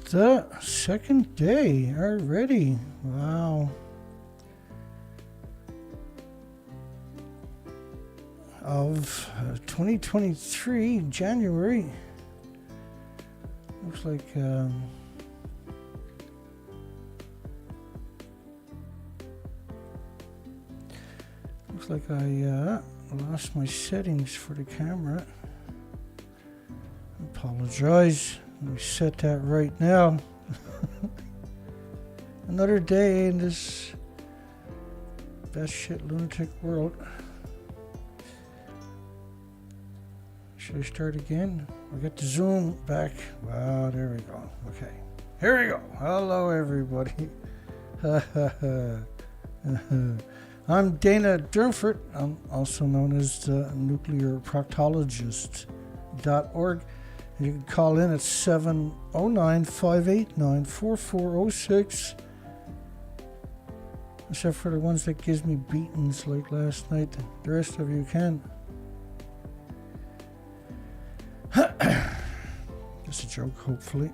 the second day already. Wow. Of 2023, January. Looks like I lost my settings for the camera. Apologize. Let me set that right now. Another day in this batshit lunatic world. Should I start again? We got the Zoom back. Wow, there we go. Okay. Here we go. Hello, everybody. I'm Dana Durnford. I'm also known as the Nuclear Proctologist.org. You can call in at 709-589-4406. Except for the ones that gives me beatings like last night. The rest of you can. That's a joke, hopefully.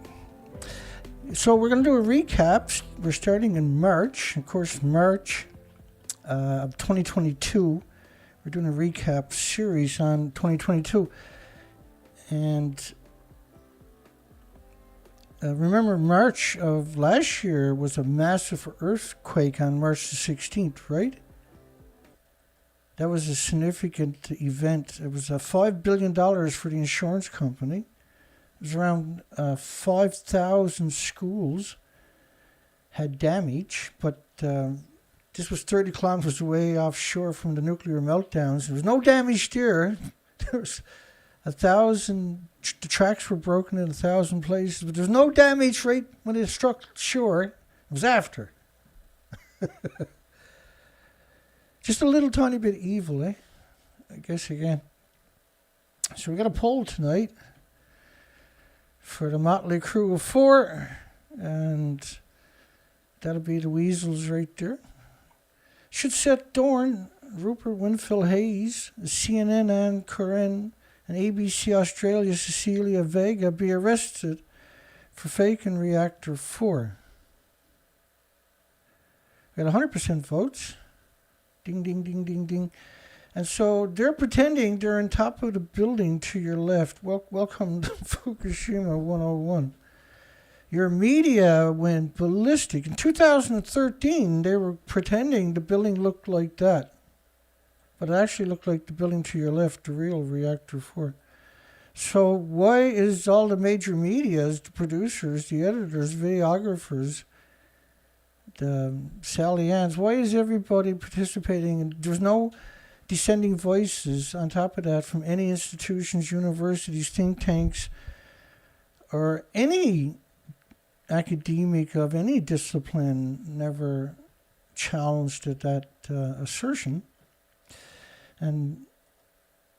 So we're going to do a recap. We're starting in March. Of course, March of 2022. We're doing a recap series on 2022. And remember, March of last year was a massive earthquake on March the 16th, right? That was a significant event. It was $5 billion for the insurance company. It was around 5,000 schools had damage, but this was 30 kilometers away offshore from the nuclear meltdowns. There was no damage there. There was 1,000, the tracks were broken in 1,000 places, but there was no damage right when it struck shore. It was after. Just a little tiny bit evil, eh? I guess again. So we got a poll tonight for the motley crew of 4, and that'll be the weasels right there. Should Seth, Doane, Rupert, Wingfield-Hayes, CNN and Coren, and ABC Australia, Cecilia, Vega be arrested for faking Reactor 4. We got 100% votes. Ding, ding, ding, ding, ding. And so they're pretending they're on top of the building to your left. Welcome to Fukushima 101. Your media went ballistic. In 2013, they were pretending the building looked like that. But it actually looked like the building to your left, the real Reactor 4. So why is all the major medias, the producers, the editors, videographers, the Sally Ann's, why is everybody participating? And there's no dissenting voices on top of that from any institutions, universities, think tanks, or any academic of any discipline never challenged at that assertion. And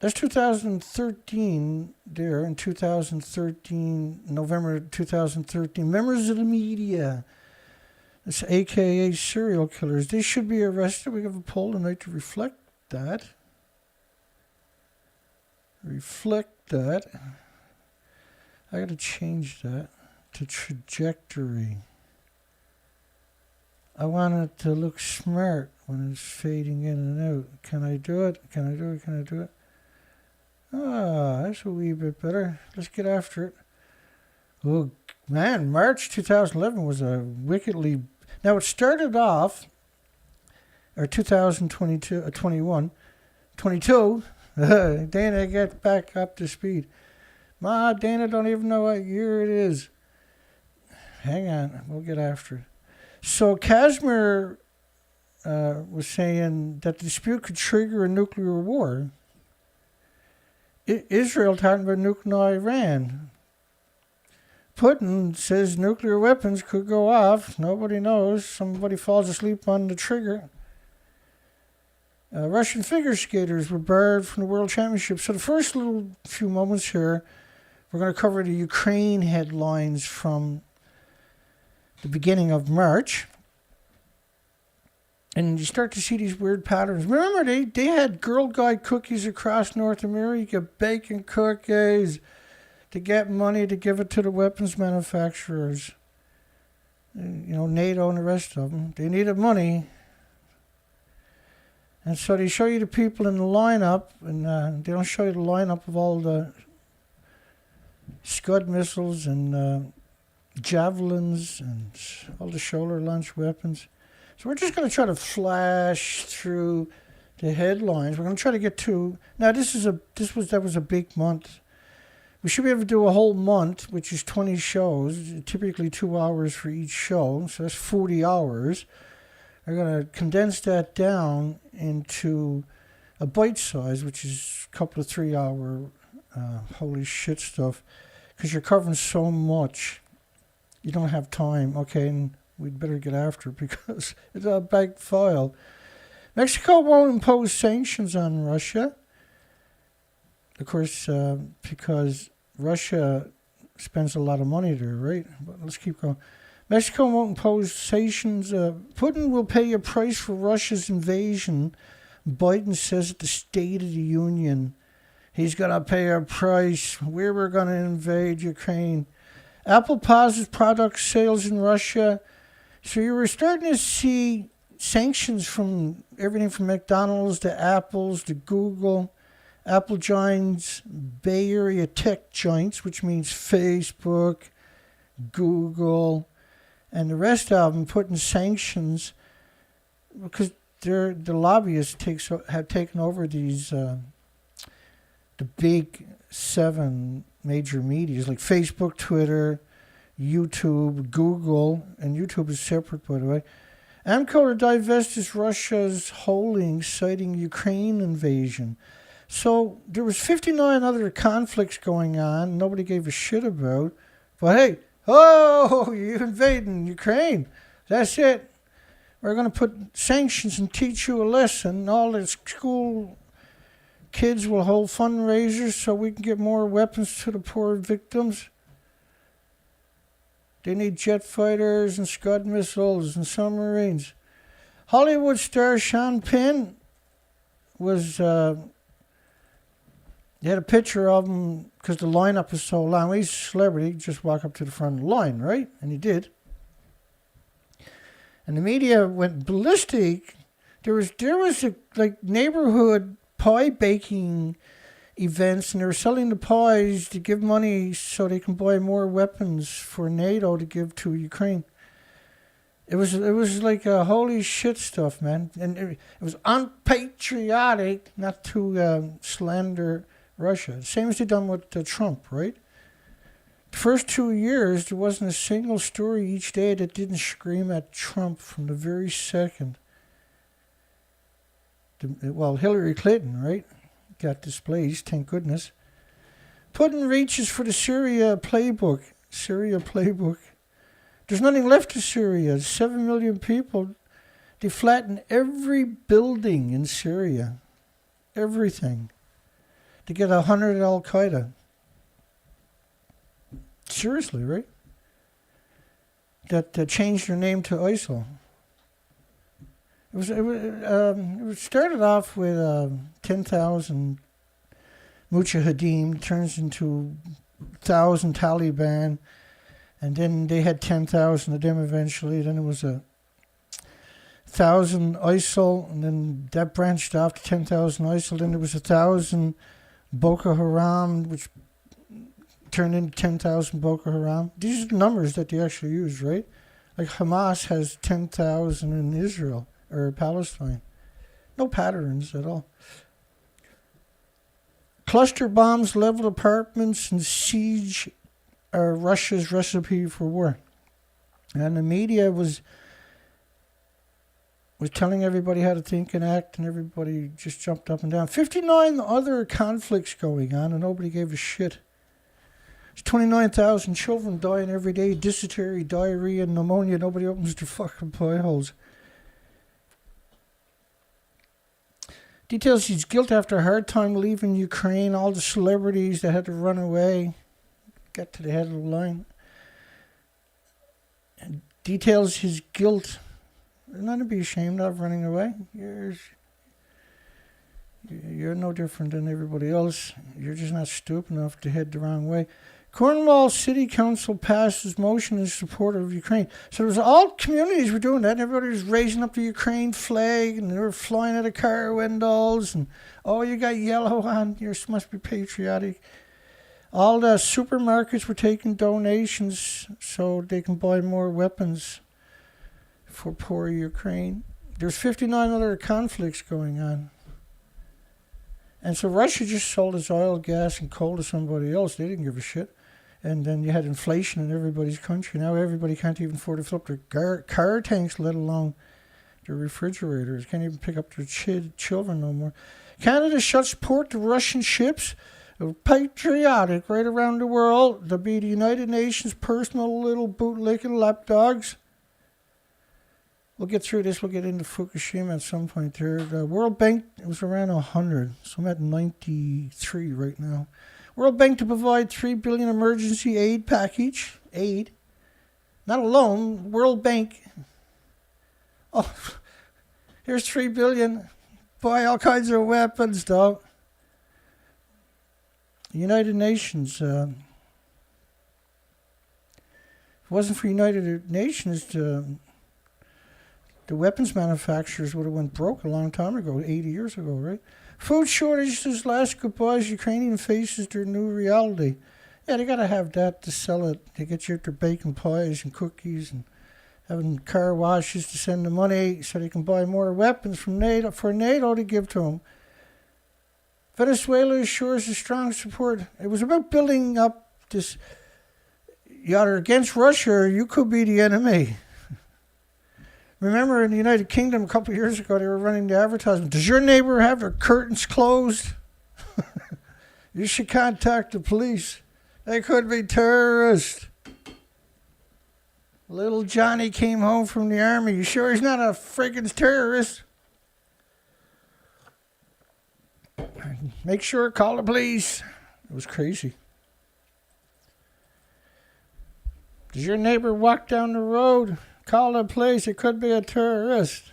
that's 2013 there, in 2013, November 2013. Members of the media, this AKA serial killers, they should be arrested. We have a poll tonight to reflect that. I got to change that to trajectory. I want it to look smart when it's fading in and out. Can I do it? Ah, that's a wee bit better. Let's get after it. Oh, man, March 2011 was a wickedly... Now, it started off, or 2022, 22. Dana, get back up to speed. Dana don't even know what year it is. Hang on, we'll get after it. So, Casimir was saying that the dispute could trigger a nuclear war. Israel talking about nuking Iran. Putin says nuclear weapons could go off. Nobody knows. Somebody falls asleep on the trigger. Russian figure skaters were barred from the World Championship. So the first little few moments here, we're going to cover the Ukraine headlines from the beginning of March. And you start to see these weird patterns. Remember, they had Girl Guide cookies across North America, bacon cookies, to get money to give it to the weapons manufacturers. NATO and the rest of them. They needed money. And so they show you the people in the lineup, and they don't show you the lineup of all the Scud missiles and javelins and all the shoulder launch weapons. So we're just going to try to flash through the headlines. We're going to try to get to now. That was a big month. We should be able to do a whole month, which is 20 shows, typically 2 hours for each show. So that's 40 hours. We're going to condense that down into a bite size, which is a couple of 3 hour holy shit stuff, because you're covering so much. You don't have time. Okay, and we'd better get after it because it's a big file. Mexico won't impose sanctions on Russia. Of course, because Russia spends a lot of money there, right? But let's keep going. Mexico won't impose sanctions. Putin will pay a price for Russia's invasion. Biden says at the State of the Union, he's going to pay a price. We're going to invade Ukraine. Apple pauses product sales in Russia. So you were starting to see sanctions from everything from McDonald's to Apple's to Google. Apple joins Bay Area tech giants, which means Facebook, Google, and the rest of them putting sanctions because the lobbyists have taken over these the big 7 major medias like Facebook, Twitter, YouTube, Google, and YouTube is separate, by the way. Amco to divest Russia's holdings, citing Ukraine invasion. So there was 59 other conflicts going on nobody gave a shit about. But hey, you're invading Ukraine. That's it. We're going to put sanctions and teach you a lesson. All the school kids will hold fundraisers so we can get more weapons to the poor victims. They need jet fighters and Scud missiles and submarines. Hollywood star Sean Penn was... They had a picture of him because the lineup was so long. Well, he's a celebrity. He'd just walk up to the front of the line, right? And he did. And the media went ballistic. There was neighborhood pie baking events, and they were selling the pies to give money so they can buy more weapons for NATO to give to Ukraine. It was like holy shit stuff, man. And it was unpatriotic not to slander Russia. Same as they done with Trump, right? The first 2 years, there wasn't a single story each day that didn't scream at Trump from the very second. Hillary Clinton, right? Got displaced, thank goodness. Putin reaches for the Syria playbook. There's nothing left of Syria. 7 million people. They flattened every building in Syria. Everything. To get 100 Al-Qaeda. Seriously, right? That changed their name to ISIL. It started off with 10,000 Mujahideen, turns into 1,000 Taliban, and then they had 10,000 of them eventually. Then it was 1,000 ISIL, and then that branched off to 10,000 ISIL. Then there was 1,000 Boko Haram, which turned into 10,000 Boko Haram. These are the numbers that they actually use, right? Like Hamas has 10,000 in Israel or Palestine. No patterns at all. Cluster bombs, leveled apartments, and siege are Russia's recipe for war. And the media was telling everybody how to think and act, and everybody just jumped up and down. 59 other conflicts going on, and nobody gave a shit. There's 29,000 children dying every day, dysentery, diarrhea, pneumonia. Nobody opens their fucking pie holes. Details his guilt after a hard time leaving Ukraine. All the celebrities that had to run away. Got to the head of the line. And details his guilt. Not to be ashamed of running away. You're no different than everybody else. You're just not stupid enough to head the wrong way. Cornwall City Council passes motion in support of Ukraine. So all communities were doing that. And everybody was raising up the Ukraine flag, and they were flying out of car windows. And, oh, you got yellow on, you must be patriotic. All the supermarkets were taking donations so they can buy more weapons for poor Ukraine. There's 59 other conflicts going on. And so Russia just sold its oil, gas, and coal to somebody else. They didn't give a shit. And then you had inflation in everybody's country. Now everybody can't even afford to fill up their car tanks, let alone their refrigerators. Can't even pick up their children no more. Canada shuts port to Russian ships. Patriotic right around the world. They'll be the United Nations personal little bootlicking lapdogs. We'll get through this. We'll get into Fukushima at some point there. The World Bank, it was around 100. So I'm at 93 right now. World Bank to provide $3 billion emergency aid package. Aid. Not alone. World Bank. Oh, here's $3 billion. Buy all kinds of weapons, though. The United Nations. If it wasn't for United Nations, the weapons manufacturers would have went broke a long time ago, 80 years ago, right? Food shortages last goodbye as Ukrainian faces their new reality. Yeah, they got to have that to sell it. They get you their bacon pies and cookies and having car washes to send the money so they can buy more weapons from NATO for NATO to give to them. Venezuela assures a strong support. It was about building up this. You're against Russia, or you could be the enemy. Remember in the United Kingdom a couple of years ago, they were running the advertisement. Does your neighbor have their curtains closed? You should contact the police. They could be terrorists. Little Johnny came home from the army. You sure he's not a friggin' terrorist? Make sure, call the police. It was crazy. Does your neighbor walk down the road? Call the police. It could be a terrorist.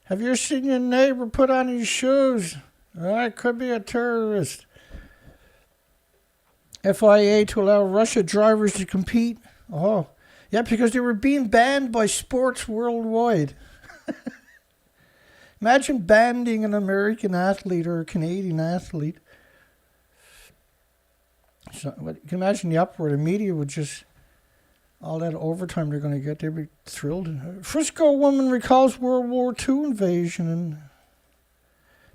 Have you seen your neighbor put on his shoes? It could be a terrorist. FIA to allow Russia drivers to compete. Oh, yeah, because they were being banned by sports worldwide. Imagine banning an American athlete or a Canadian athlete. So, you can imagine the uproar. The media would just, all that overtime they're going to get, they'd be thrilled. Frisco woman recalls World War II invasion.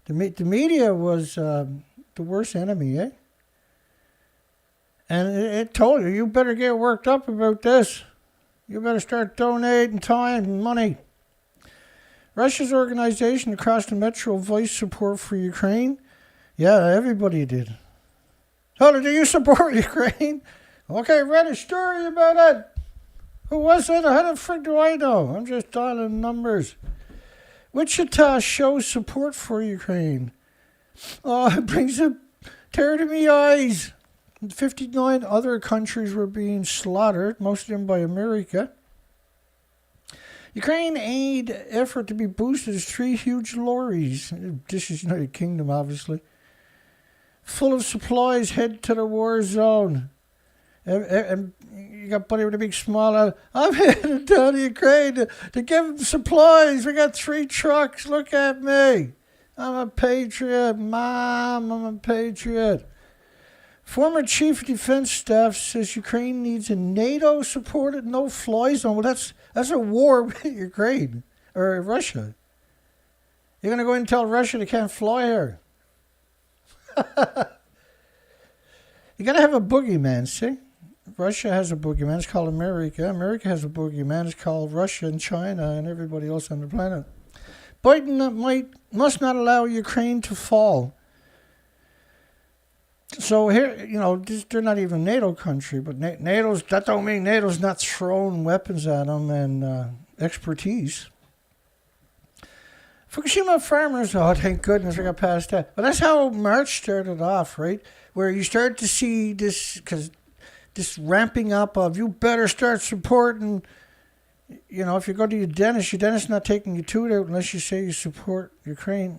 And the media was the worst enemy, eh? And it told you better get worked up about this. You better start donating time and money. Russia's organization across the metro voiced support for Ukraine. Yeah, everybody did. So do you support Ukraine? Okay, read a story about it. Who was it? How the frick do I know? I'm just dialing numbers. Wichita shows support for Ukraine. Oh, it brings a tear to me eyes. 59 other countries were being slaughtered, most of them by America. Ukraine aid effort to be boosted as 3 huge lorries. This is United Kingdom, obviously. Full of supplies head to the war zone. And you got Buddy with a big smile. I'm headed down to Ukraine to give them supplies. We got 3 trucks. Look at me. I'm a patriot. Mom, I'm a patriot. Former Chief of Defense Staff says Ukraine needs a NATO-supported no-fly zone. Well, that's a war with Ukraine or Russia. You're going to go in and tell Russia they can't fly here. You got to have a boogeyman, see? Russia has a boogeyman. It's called America. America has a boogeyman. It's called Russia and China and everybody else on the planet. Biden must not allow Ukraine to fall. So here, they're not even a NATO country, but that don't mean NATO's not throwing weapons at them and expertise. Fukushima farmers, oh, thank goodness we got past that. But that's how March started off, right? Where you start to see this ramping up of, you better start supporting, if you go to your dentist not taking your tooth out unless you say you support Ukraine.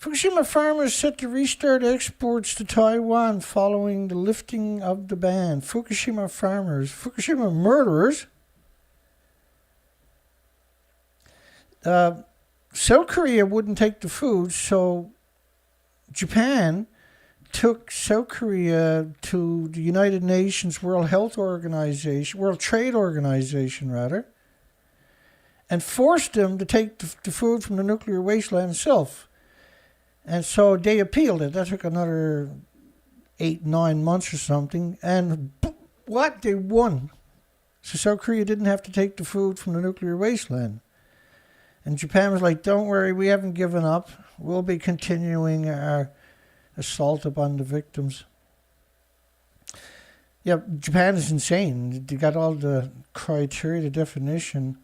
Fukushima farmers set to restart exports to Taiwan following the lifting of the ban. Fukushima farmers, Fukushima murderers. South Korea wouldn't take the food, so Japan took South Korea to the United Nations World Trade Organization, and forced them to take the food from the nuclear wasteland itself. And so they appealed it. That took another 8-9 months or something. And what? They won. So South Korea didn't have to take the food from the nuclear wasteland. And Japan was like, don't worry, we haven't given up. We'll be continuing our assault upon the victims. Yeah, Japan is insane. They got all the criteria, the definition.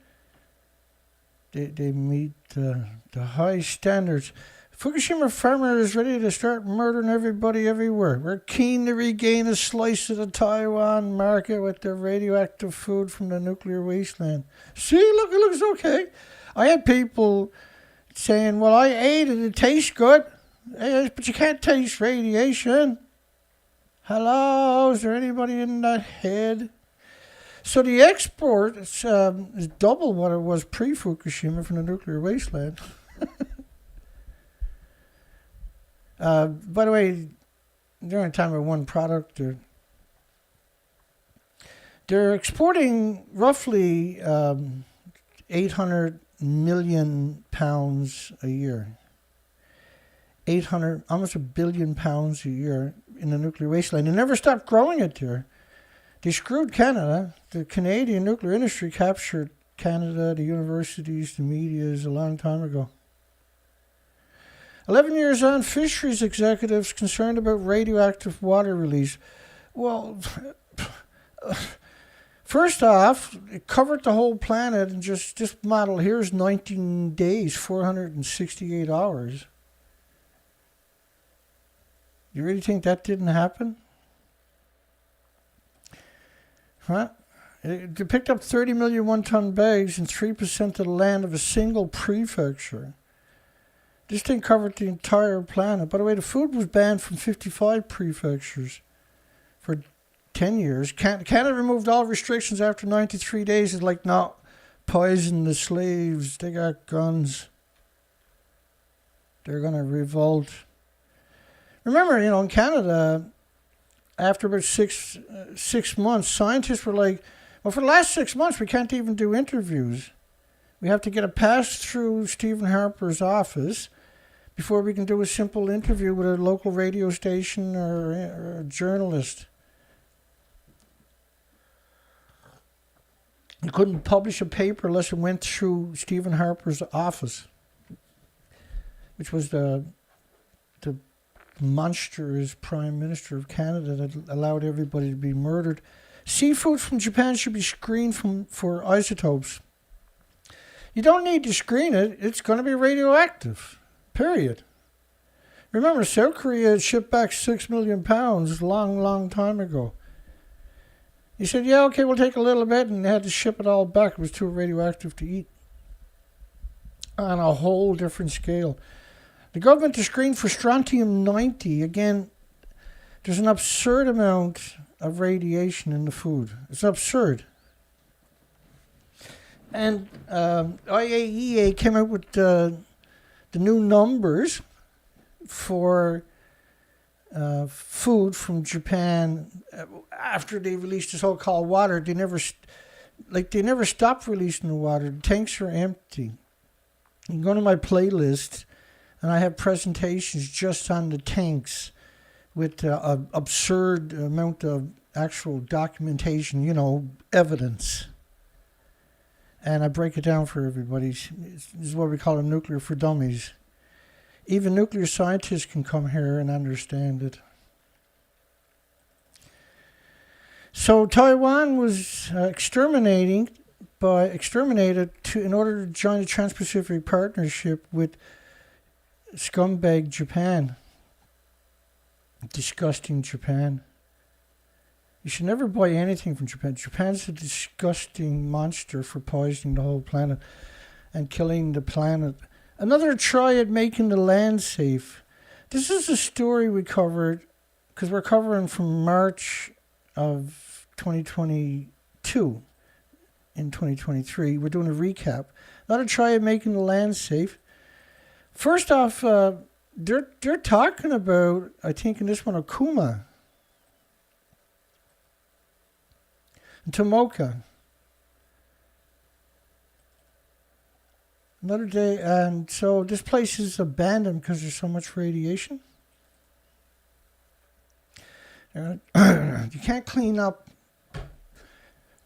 They meet the high standards. Fukushima farmer is ready to start murdering everybody everywhere. We're keen to regain a slice of the Taiwan market with their radioactive food from the nuclear wasteland. See, look, it looks okay. I had people saying, well, I ate it, it tastes good, but you can't taste radiation. Hello, is there anybody in that head? So the export is double what it was pre-Fukushima from the nuclear wasteland. By the way, during the time of one product, they're exporting roughly 800 million pounds a year. 800, almost a billion pounds a year in the nuclear wasteland. They never stopped growing it there. They screwed Canada. The Canadian nuclear industry captured Canada, the universities, the medias a long time ago. 11 years on, fisheries executives concerned about radioactive water release. Well, first off, it covered the whole planet, and just this model here is 19 days, 468 hours. You really think that didn't happen? Huh? They picked up 30 million one-ton bags and 3% of the land of a single prefecture. This thing covered the entire planet. By the way, the food was banned from 55 prefectures for 10 years. Canada removed all restrictions after 93 days. It's like, no, poison the slaves. They got guns. They're going to revolt. Remember, in Canada, after about six months, scientists were like, well, for the last 6 months, we can't even do interviews. We have to get a pass through Stephen Harper's office before we can do a simple interview with a local radio station or a journalist. You couldn't publish a paper unless it went through Stephen Harper's office, which was the monstrous Prime Minister of Canada that allowed everybody to be murdered. Seafood from Japan should be screened for isotopes. You don't need to screen it. It's going to be radioactive. Period. Remember, South Korea shipped back 6 million pounds long time ago. He said, yeah, okay, we'll take a little bit, and they had to ship it all back. It was too radioactive to eat. On a whole different scale. The government to screen for strontium-90. Again, there's an absurd amount of radiation in the food. It's absurd. And IAEA came out with the new numbers for food from Japan after they released the so-called water. They never stopped releasing the water. The tanks are empty. You can go to my playlist, and I have presentations just on the tanks with an absurd amount of actual documentation, evidence. And I break it down for everybody. This is what we call a nuclear for dummies. Even nuclear scientists can come here and understand it. So Taiwan was exterminated in order to join the Trans-Pacific Partnership with scumbag Japan. Disgusting Japan. You should never buy anything from Japan. Japan's a disgusting monster for poisoning the whole planet and killing the planet Another try at making the land safe. This is a story we covered because we're covering from March of 2022 in 2023. We're doing a recap. Another try at making the land safe. First off, they're talking about, I think in this one, Okuma and Tomoka. Another day, and so this place is abandoned because there's so much radiation. You can't clean up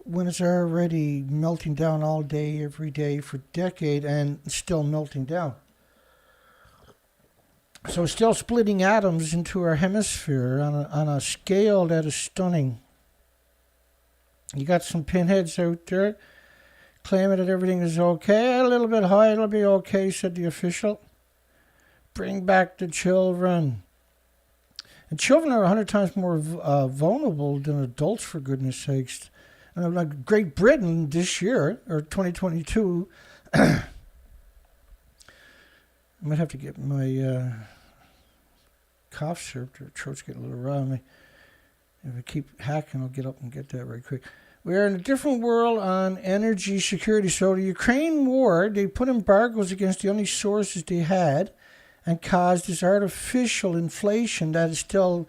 when it's already melting down all day, every day for a decade, and still melting down. So it's still splitting atoms into our hemisphere on a scale that is stunning. You got some pinheads out there claiming that everything is okay. A little bit high, it'll be okay, said the official. Bring back the children. And children are 100 times more vulnerable than adults, for goodness sakes. And like Great Britain this year, or 2022, I might have to get my cough syrup. The throat's getting a little raw on me. If I keep hacking, I'll get up and get that right quick. We are in a different world on energy security. So the Ukraine war, they put embargoes against the only sources they had and caused this artificial inflation that is still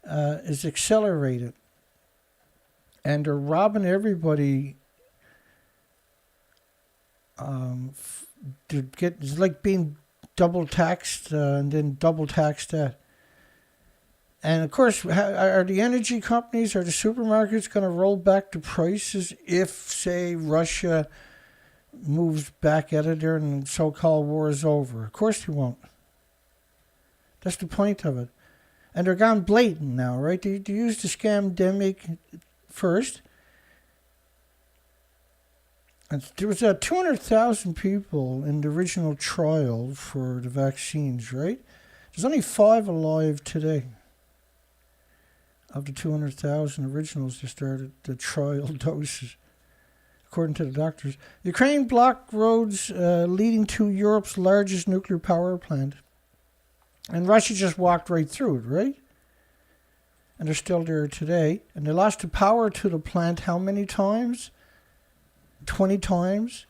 is accelerated. And they're robbing everybody to get, it's like being double taxed and then double taxed that. And of course, are the energy companies or the supermarkets going to roll back the prices if, say, Russia moves back at it there and the so-called war is over? Of course they won't. That's the point of it. And they're gone blatant now, right? They used the scamdemic first. And there was 200,000 people in the original trial for the vaccines, right? There's only 5 alive today. Of the 200,000 originals that started the trial doses, according to the doctors. Ukraine blocked roads leading to Europe's largest nuclear power plant. And Russia just walked right through it, right? And they're still there today. And they lost the power to the plant how many times? 20 times.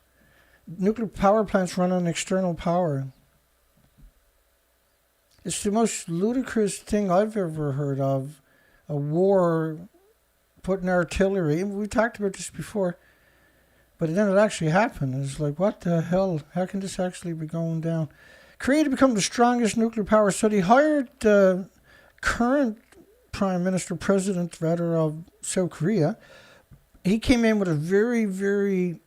Nuclear power plants run on external power. It's the most ludicrous thing I've ever heard of. A war putting artillery. We talked about this before. But then it actually happened. It's like, what the hell? How can this actually be going down? Korea to become the strongest nuclear power. So they hired the current Prime Minister, President, rather, of South Korea. He came in with a very, very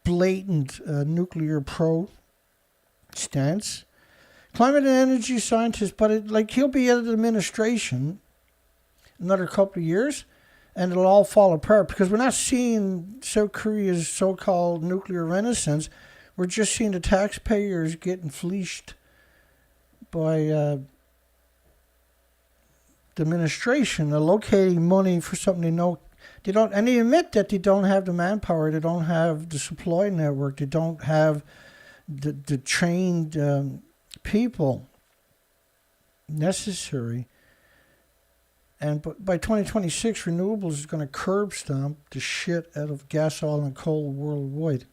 blatant nuclear pro stance. Climate and energy scientist, but he'll be out of the administration another couple of years, and it'll all fall apart because we're not seeing South Korea's so-called nuclear renaissance. We're just seeing the taxpayers getting fleeced by the administration, allocating money for something they know they don't, and they admit that they don't have the manpower, they don't have the supply network, they don't have the trained people necessary. And by 2026, renewables is going to curb stomp the shit out of gas, oil, and coal worldwide.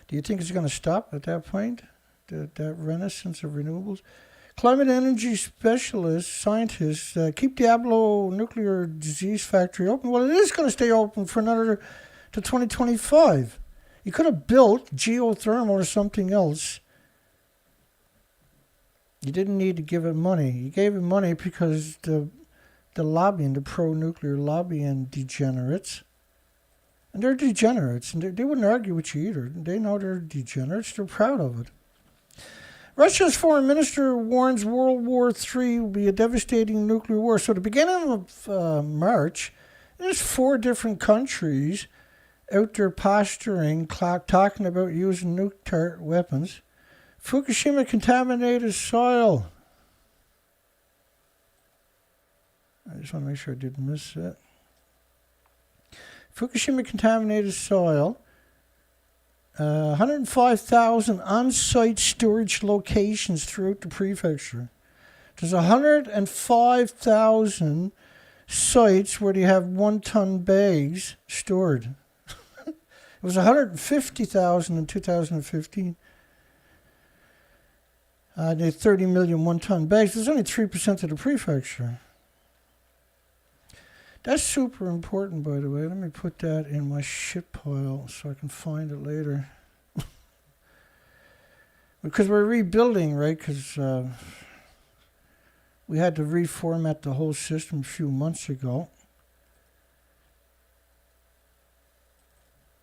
Do you think it's going to stop at that point, that renaissance of renewables? Climate energy specialists, scientists, keep Diablo nuclear disease factory open. Well, it is going to stay open for another to 2025. You could have built geothermal or something else. You didn't need to give it money. You gave it money because the lobbying, the pro-nuclear lobbying degenerates, and they're degenerates, and they wouldn't argue with you either. They know they're degenerates. They're proud of it. Russia's foreign minister warns World War III will be a devastating nuclear war. So at the beginning of March, there's 4 different countries out there posturing, talking about using nuclear weapons. Fukushima contaminated soil. I just want to make sure I didn't miss that. Fukushima contaminated soil. 105,000 on-site storage locations throughout the prefecture. There's 105,000 sites where they have 1-ton bags stored. It was 150,000 in 2015. They had 30 million 1-ton bags. There's only 3% of the prefecture. That's super important, by the way. Let me put that in my shit pile so I can find it later. Because we're rebuilding, right? Because we had to reformat the whole system a few months ago.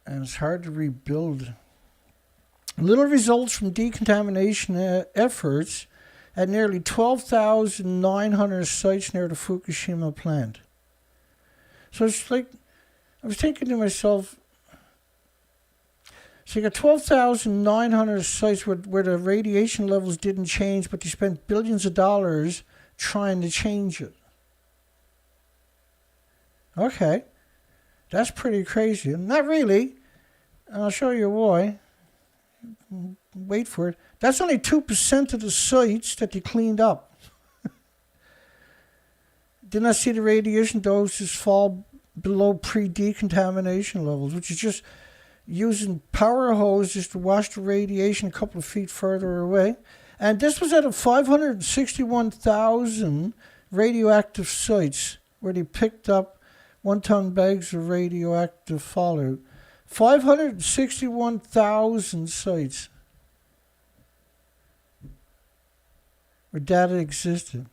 And it's hard to rebuild. Little results from decontamination efforts at nearly 12,900 sites near the Fukushima plant. So it's like, I was thinking to myself, so you got 12,900 sites where the radiation levels didn't change, but they spent billions of dollars trying to change it. Okay, that's pretty crazy. Not really, and I'll show you why. Wait for it. That's only 2% of the sites that they cleaned up. Did not see the radiation doses fall below pre-decontamination levels, which is just using power hoses to wash the radiation a couple of feet further away. And this was out of 561,000 radioactive sites where they picked up 1-ton bags of radioactive fallout. 561,000 sites where data existed.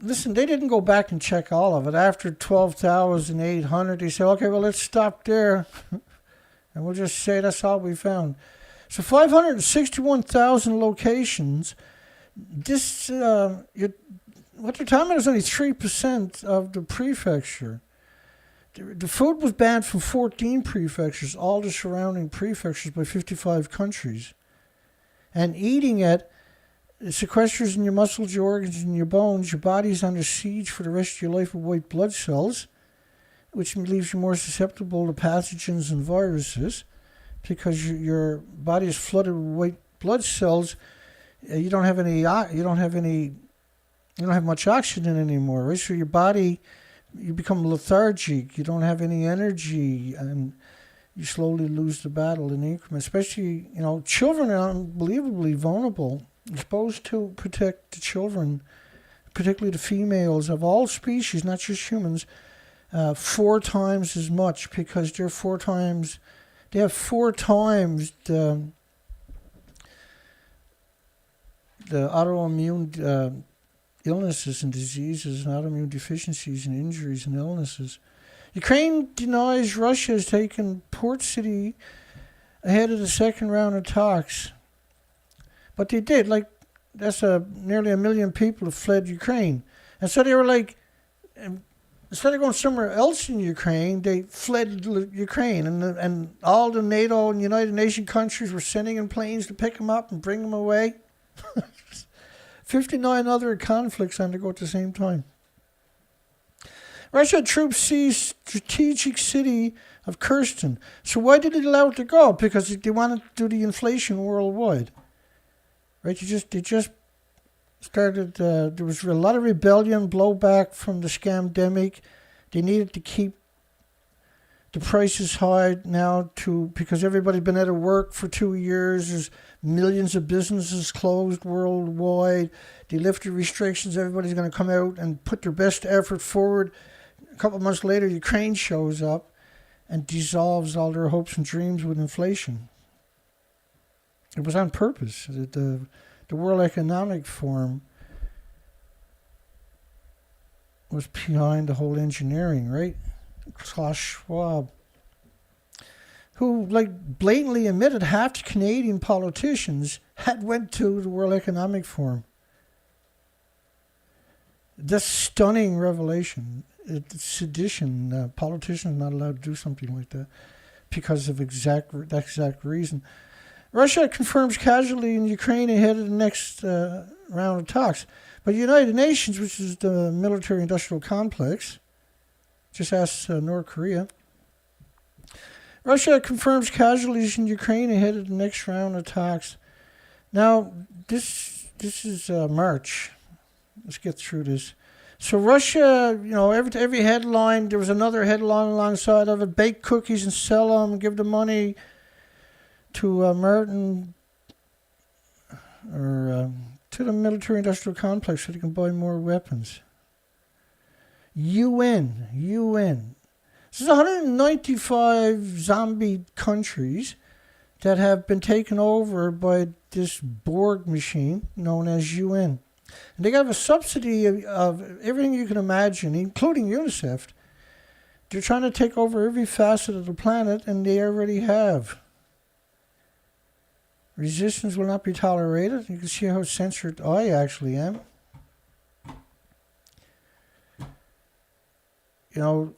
Listen, they didn't go back and check all of it. After 12,800, they said, okay, well, let's stop there. And we'll just say that's all we found. So 561,000 locations. This, what they're talking about is only 3% of the prefecture. The food was banned from 14 prefectures, all the surrounding prefectures by 55 countries. And eating it sequesters in your muscles, your organs, and your bones. Your body's under siege for the rest of your life with white blood cells, which leaves you more susceptible to pathogens and viruses because your body is flooded with white blood cells. You don't have much oxygen anymore, right? So your body, you become lethargic. You don't have any energy, and you slowly lose the battle in increments. Especially, children are unbelievably vulnerable. You're supposed to protect the children, particularly the females of all species, not just humans, 4 times as much because they have 4 times the autoimmune illnesses and diseases and autoimmune deficiencies and injuries and illnesses. Ukraine denies Russia has taken port city ahead of the second round of talks. But they did, that's nearly 1 million people have fled Ukraine. And so they were instead of going somewhere else in Ukraine, they fled Ukraine. And all the NATO and United Nations countries were sending in planes to pick them up and bring them away. 59 other conflicts on the go at the same time. Russia troops seized strategic city of Kherson. So why did they allow it to go? Because they wanted to do the inflation worldwide. Right, they just started. There was a lot of rebellion, blowback from the scamdemic. They needed to keep the prices high now because everybody's been out of work for 2 years. There's millions of businesses closed worldwide. They lifted restrictions. Everybody's going to come out and put their best effort forward. A couple of months later, Ukraine shows up and dissolves all their hopes and dreams with inflation. It was on purpose. The World Economic Forum was behind the whole engineering, right? Klaus Schwab, who blatantly admitted half the Canadian politicians had went to the World Economic Forum. This stunning revelation. It's sedition. Politicians are not allowed to do something like that because of that exact reason. Russia confirms casualty in Ukraine ahead of the next round of talks. But the United Nations, which is the military-industrial complex, just asked North Korea, Russia confirms casualties in Ukraine ahead of the next round of attacks. Now, this is March. Let's get through this. So Russia, every headline, there was another headline alongside of it. Bake cookies and sell them, give the money to Martin or to the military-industrial complex so they can buy more weapons. UN. This is 195 zombie countries that have been taken over by this Borg machine known as UN. And they got a subsidy of everything you can imagine, including UNICEF. They're trying to take over every facet of the planet, and they already have. Resistance will not be tolerated. You can see how censored I actually am.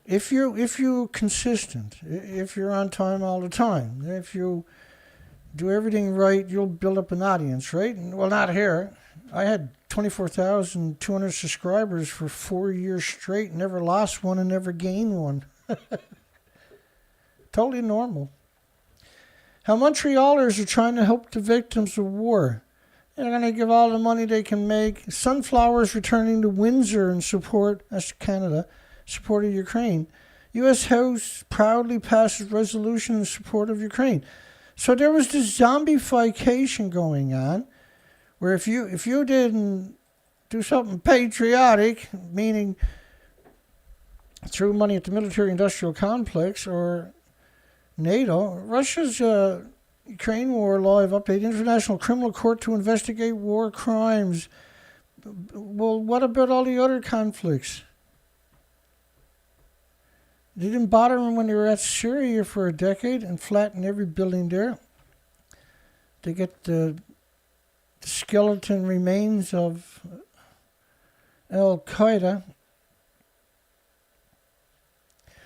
If you're consistent, if you're on time all the time, if you do everything right, you'll build up an audience, right? Well, not here. I had 24,200 subscribers for 4 years straight, never lost one and never gained one. Totally normal. How Montrealers are trying to help the victims of war. They're going to give all the money they can make. Sunflowers returning to Windsor in support, that's Canada, support of Ukraine. U.S. House proudly passes resolution in support of Ukraine. So there was this zombification going on, where if you didn't do something patriotic, meaning threw money at the military-industrial complex or NATO, Russia's Ukraine war live update, International Criminal Court to investigate war crimes. Well, what about all the other conflicts? They didn't bother them when they were at Syria for a decade and flattened every building there. They get the skeleton remains of Al-Qaeda.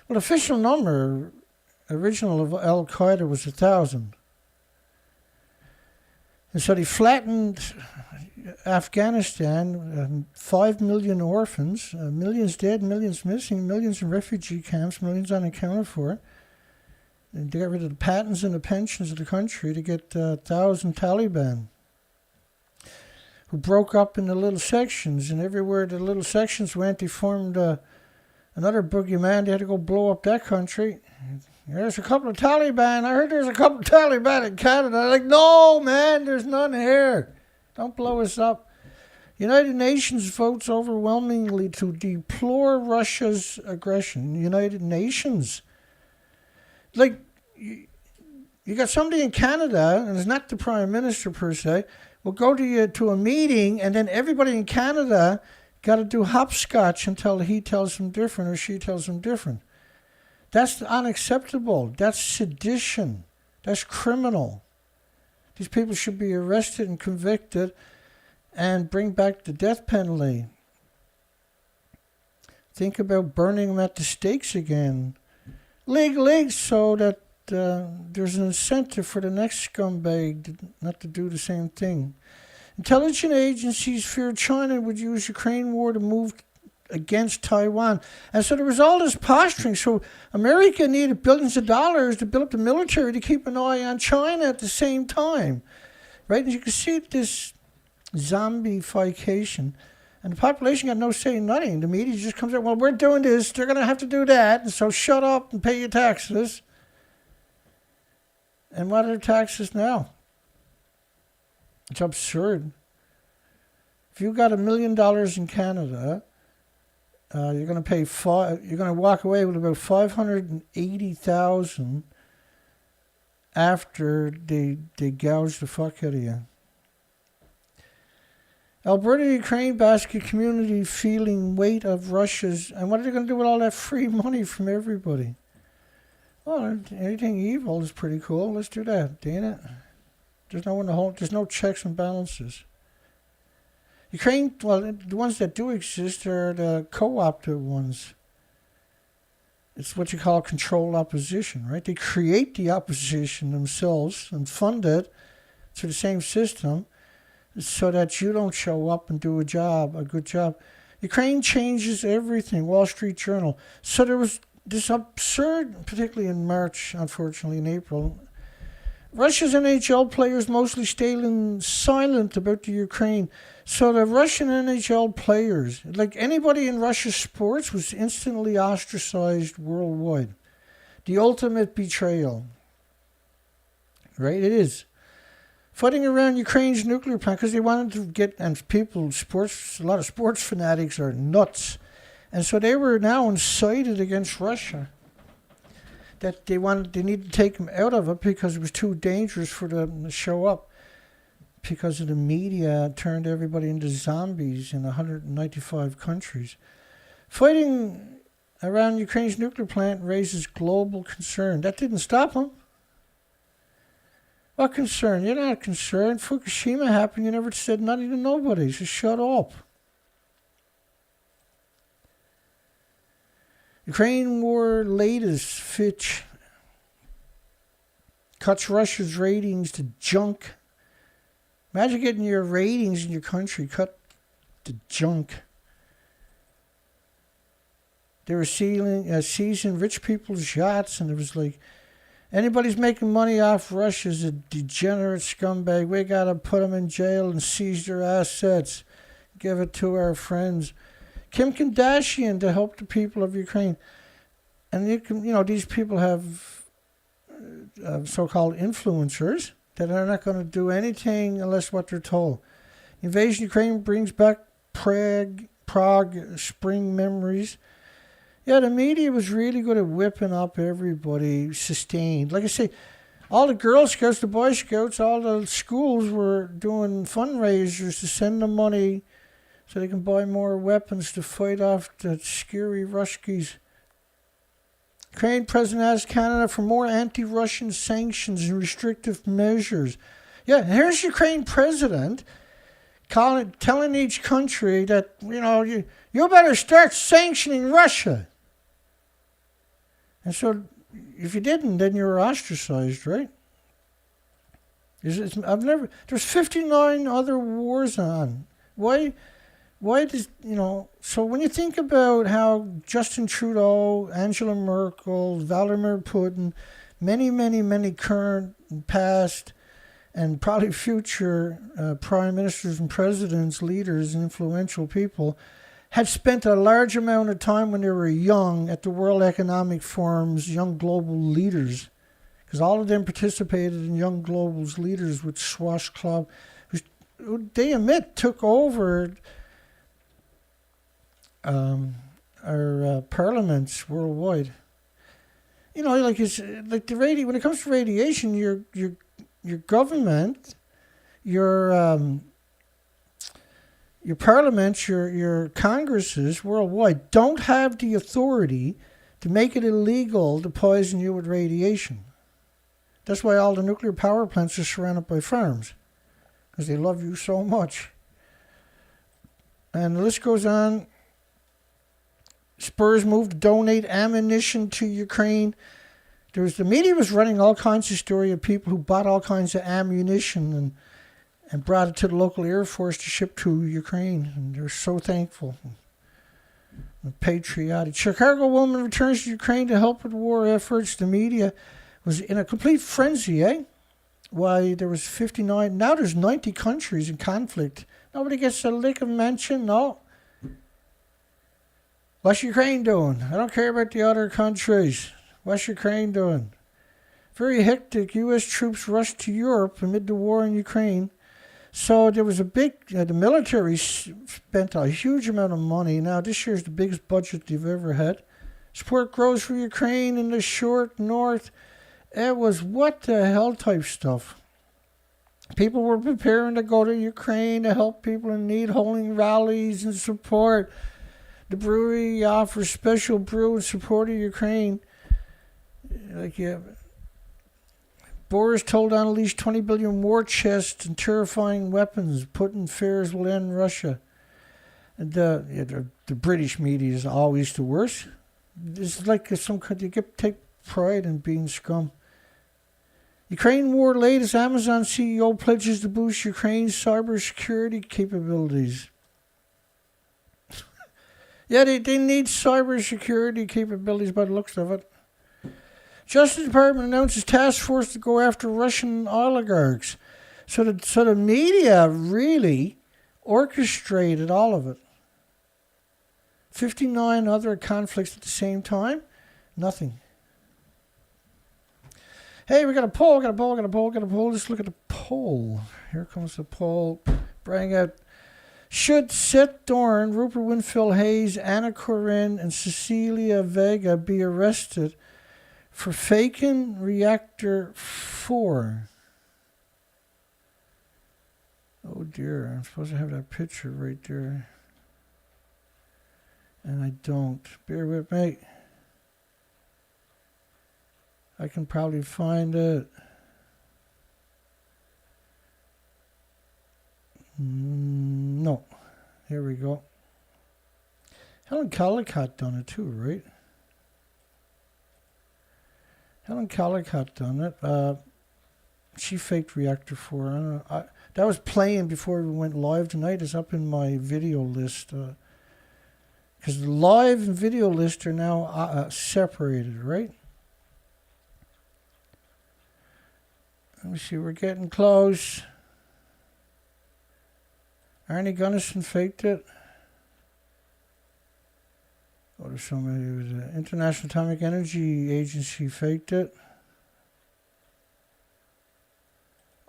Well, the official number original of Al-Qaeda was 1,000. And so they flattened Afghanistan, 5 million orphans, millions dead, millions missing, millions in refugee camps, millions unaccounted for. And they got rid of the patents and the pensions of the country to get 1,000 Taliban, who broke up into little sections, and everywhere the little sections went, they formed another boogeyman. They had to go blow up that country. There's a couple of Taliban. I heard there's a couple of Taliban in Canada. I'm like, no, man, there's none here. Don't blow us up. United Nations votes overwhelmingly to deplore Russia's aggression. United Nations. Like, you got somebody in Canada, and it's not the Prime Minister per se, will go to a meeting, and then everybody in Canada got to do hopscotch until he tells them different or she tells them different. That's unacceptable. That's sedition. That's criminal. These people should be arrested and convicted and bring back the death penalty. Think about burning them at the stakes again. Legally, so that there's an incentive for the next scumbag not to do the same thing. Intelligence agencies fear China would use Ukraine war to move against Taiwan. And so there was all this posturing. So America needed billions of dollars to build up the military to keep an eye on China at the same time. Right? And you can see this zombification. And the population got no say in nothing. The media just comes out, well, we're doing this, they're going to have to do that, and so shut up and pay your taxes. And what are their taxes now? It's absurd. If you got $1 million in Canada, you're going to pay you're going to walk away with about $580,000 after they gouge the fuck out of you. Alberta, Ukraine basket community feeling weight of Russia's, and what are they going to do with all that free money from everybody? Well, anything evil is pretty cool. Let's do that, ain't it? There's no one to hold. There's no checks and balances. Ukraine, well, the ones that do exist are the co-opted ones. It's what you call controlled opposition, right? They create the opposition themselves and fund it through the same system so that you don't show up and do a good job. Ukraine changes everything, Wall Street Journal. So there was this absurd, particularly in March, unfortunately in April, Russia's NHL players mostly staying silent about the Ukraine. So the Russian NHL players, like anybody in Russia's sports, was instantly ostracized worldwide. The ultimate betrayal. Right? It is. Fighting around Ukraine's nuclear plant because they wanted to get, and people, a lot of sports fanatics are nuts. And so they were now incited against Russia. That they needed to take them out of it because it was too dangerous for them to show up. Because of the media turned everybody into zombies in 195 countries. Fighting around Ukraine's nuclear plant raises global concern. That didn't stop them. What concern? You're not concerned. Fukushima happened. You never said nothing to nobody. So shut up. Ukraine war latest. Fitch cuts Russia's ratings to junk. Imagine getting your ratings in your country cut to junk. They were seizing rich people's yachts, and it was like, anybody's making money off Russia's a degenerate scumbag. We got to put them in jail and seize their assets. Give it to our friends. Kim Kardashian to help the people of Ukraine. And these people have so-called influencers that are not going to do anything unless what they're told. Invasion of Ukraine brings back Prague spring memories. Yeah, the media was really good at whipping up everybody, sustained. Like I say, all the Girl Scouts, the Boy Scouts, all the schools were doing fundraisers to send them money so they can buy more weapons to fight off the scary Ruskies. Ukraine president asked Canada for more anti-Russian sanctions and restrictive measures. Yeah, and here's Ukraine president telling each country that, you better start sanctioning Russia. And so, if you didn't, then you were ostracized, right? There's 59 other wars on. Why does, so when you think about how Justin Trudeau, Angela Merkel, Vladimir Putin, many, many, many current and past and probably future prime ministers and presidents, leaders, and influential people had spent a large amount of time when they were young at the World Economic Forum's Young Global Leaders, because all of them participated in Young Global's Leaders with Swash Club, who they admit took over our parliaments worldwide. Like when it comes to radiation, your government, your parliaments, your congresses worldwide don't have the authority to make it illegal to poison you with radiation. That's why all the nuclear power plants are surrounded by farms, because they love you so much. And the list goes on. Spurs moved to donate ammunition to Ukraine. The media was running all kinds of story of people who bought all kinds of ammunition and brought it to the local Air Force to ship to Ukraine. And they're so thankful and patriotic. Chicago woman returns to Ukraine to help with war efforts. The media was in a complete frenzy, Why there was 59, now there's 90 countries in conflict. Nobody gets a lick of mention, no. What's Ukraine doing? I don't care about the other countries. What's Ukraine doing? Very hectic. U.S. troops rushed to Europe amid the war in Ukraine. So there was the military spent a huge amount of money. Now this year's the biggest budget they've ever had. Support grows for Ukraine in the short north. It was what the hell type stuff. People were preparing to go to Ukraine to help people in need, holding rallies and support. The brewery offers special brew in support of Ukraine. Boris told on at least 20 billion war chests and terrifying weapons. Putin fears will end Russia. And the British media is always the worst. It's like you take pride in being scum. Ukraine war latest. Amazon CEO pledges to boost Ukraine's cybersecurity capabilities. Yeah, they need cybersecurity capabilities by the looks of it. Justice Department announces task force to go after Russian oligarchs. So the media really orchestrated all of it. 59 other conflicts at the same time? Nothing. Hey, we got a poll. Let's look at the poll. Here comes the poll. Bring out. Should Seth, Doane, Rupert, Wingfield-Hayes, Anna Coren, and Cecilia Vega be arrested for faking Reactor 4? Oh dear, I'm supposed to have that picture right there. And I don't. Bear with me. I can probably find it. No. Here we go. Helen Caldicott done it too, right? Helen Caldicott done it. She faked Reactor 4. I don't know. That was playing before we went live tonight. It's up in my video list. Because the live and video list are now separated, right? Let me see. We're getting close. Arnie Gunnison faked it. Oh, there's so many. It was the International Atomic Energy Agency faked it.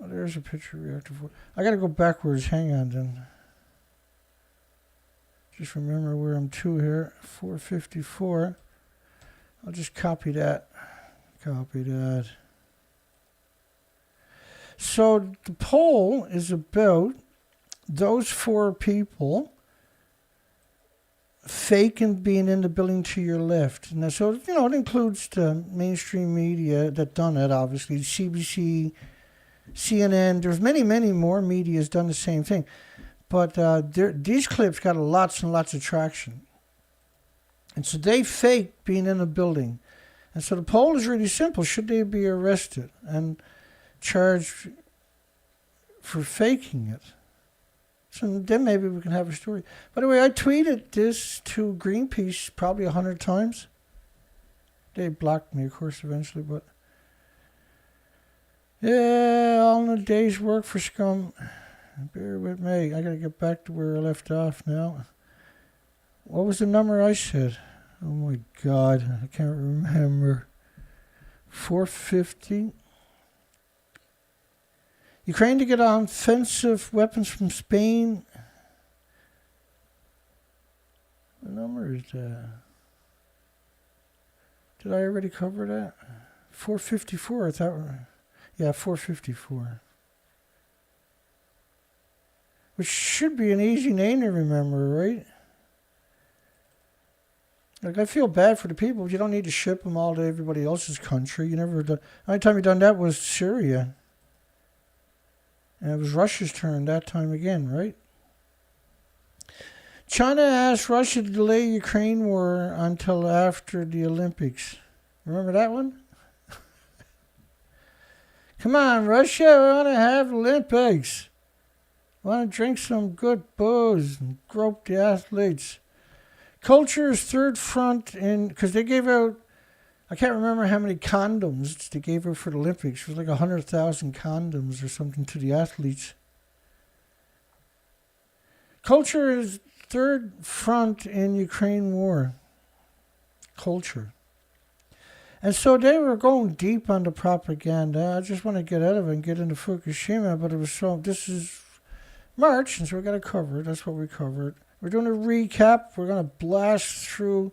Oh, there's a picture of Reactor 4. I gotta go backwards. Hang on then. Just remember where I'm to here. 454. I'll just copy that. Copy that. So the poll is about those 4 people faking being in the building to your left. Now, so, it includes the mainstream media that done it, obviously. CBC, CNN. There's many, many more media has done the same thing. But these clips got lots and lots of traction. And so they faked being in a building. And so the poll is really simple. Should they be arrested and charged for faking it? So then maybe we can have a story. By the way, I tweeted this to Greenpeace probably 100 times. They blocked me, of course, eventually. But yeah, all in a day's work for scum. Bear with me. I got to get back to where I left off now. What was the number I said? Oh my God, I can't remember. 450. Ukraine to get offensive weapons from Spain. What number is that? Did I already cover that? 454, I thought. Yeah, 454. Which should be an easy name to remember, right? Like, I feel bad for the people, but you don't need to ship them all to everybody else's country. You never done. The only time you done that was Syria. And it was Russia's turn that time again, right? China asked Russia to delay Ukraine war until after the Olympics. Remember that one? Come on, Russia, we want to have Olympics. We want to drink some good booze and grope the athletes. Culture is third front in, because they gave out, I can't remember how many condoms they gave out for the Olympics. It was like 100,000 condoms or something to the athletes. Culture is third front in Ukraine war. Culture. And so they were going deep on the propaganda. I just want to get out of it and get into Fukushima, but it was so, this is March, and so we got to cover it. That's what we covered. We're doing a recap. We're going to blast through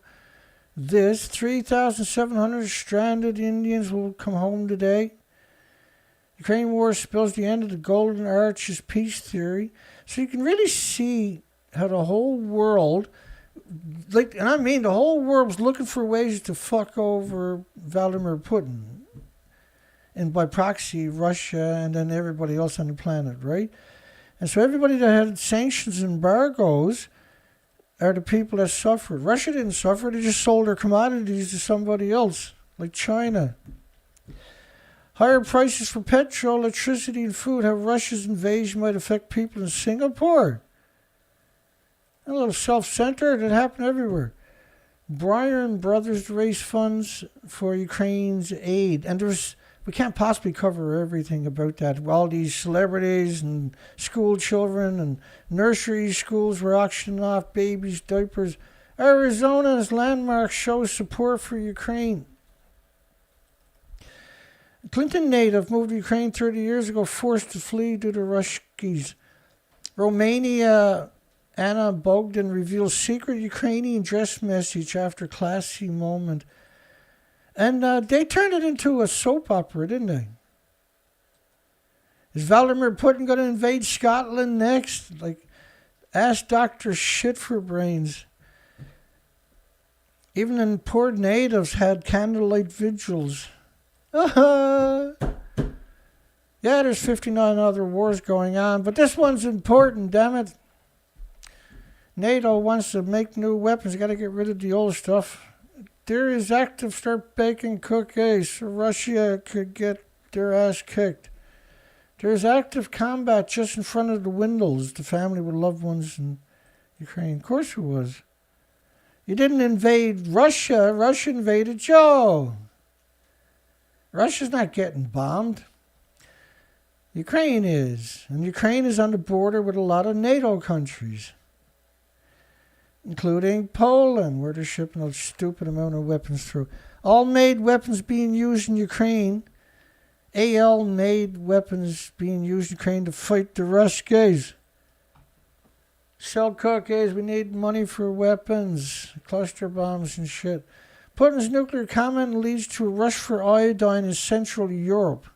this. 3,700 stranded Indians will come home today. Ukraine war spells the end of the Golden Arches peace theory. So you can really see how the whole world, like, and I mean the whole world was looking for ways to fuck over Vladimir Putin. And by proxy, Russia and then everybody else on the planet, right? And so everybody that had sanctions and embargoes are the people that suffered. Russia didn't suffer. They just sold their commodities to somebody else, like China. Higher prices for petrol, electricity, and food. How Russia's invasion might affect people in Singapore. A little self-centered. It happened everywhere. Bryan Brothers raised funds for Ukraine's aid. And we can't possibly cover everything about that. All these celebrities and school children and nursery schools were auctioning off babies' diapers. Arizona's landmark shows support for Ukraine. Clinton native moved to Ukraine 30 years ago, forced to flee due to Ruskies. Romania, Anna Bogdan reveals secret Ukrainian dress message after classy moment. And they turned it into a soap opera, didn't they? Is Vladimir Putin going to invade Scotland next? Like, ask Dr. Shit for brains. Even the poor natives had candlelight vigils. Yeah, there's 59 other wars going on, but this one's important, damn it. NATO wants to make new weapons. Got to get rid of the old stuff. There is active start baking cookies so Russia could get their ass kicked. There's active combat just in front of the windows. The family with loved ones in Ukraine. Of course it was. You didn't invade Russia. Russia invaded Joe. Russia's not getting bombed. Ukraine is. And Ukraine is on the border with a lot of NATO countries, including Poland, where they're shipping a stupid amount of weapons through. All made weapons being used in Ukraine. AL made weapons being used in Ukraine to fight the Ruskies. Sell cookies, we need money for weapons, cluster bombs and shit. Putin's nuclear comment leads to a rush for iodine in Central Europe.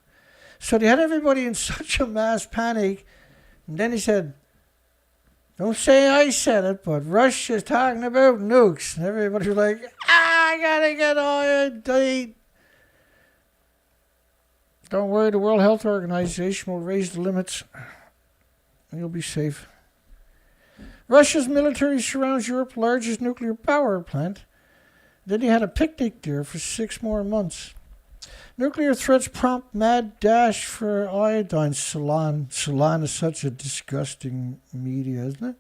So they had everybody in such a mass panic, and then he said, don't say I said it, but Russia's talking about nukes. And everybody was like, I gotta get iodine. Don't worry, the World Health Organization will raise the limits, and you'll be safe. Russia's military surrounds Europe's largest nuclear power plant. Then he had a picnic there for 6 more months. Nuclear threats prompt mad dash for iodine. Salon is such a disgusting media, isn't it?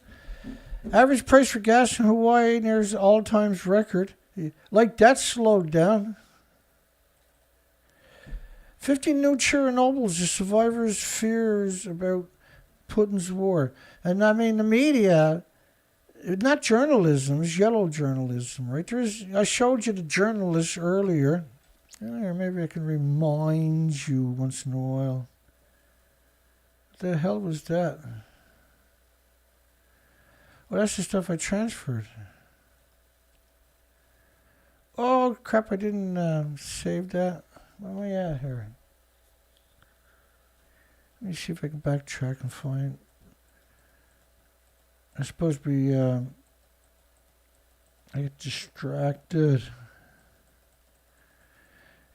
Average price for gas in Hawaii nears all-time record. Like that slowed down. 15 new Chernobyls. The survivors' fears about Putin's war. And I mean, the media, not journalism, it's yellow journalism, right? I showed you the journalists earlier. Or maybe I can remind you once in a while. What the hell was that? Well, that's the stuff I transferred. Oh, crap, I didn't save that. Where am I at here? Let me see if I can backtrack and find. I'm supposed to be, I get distracted.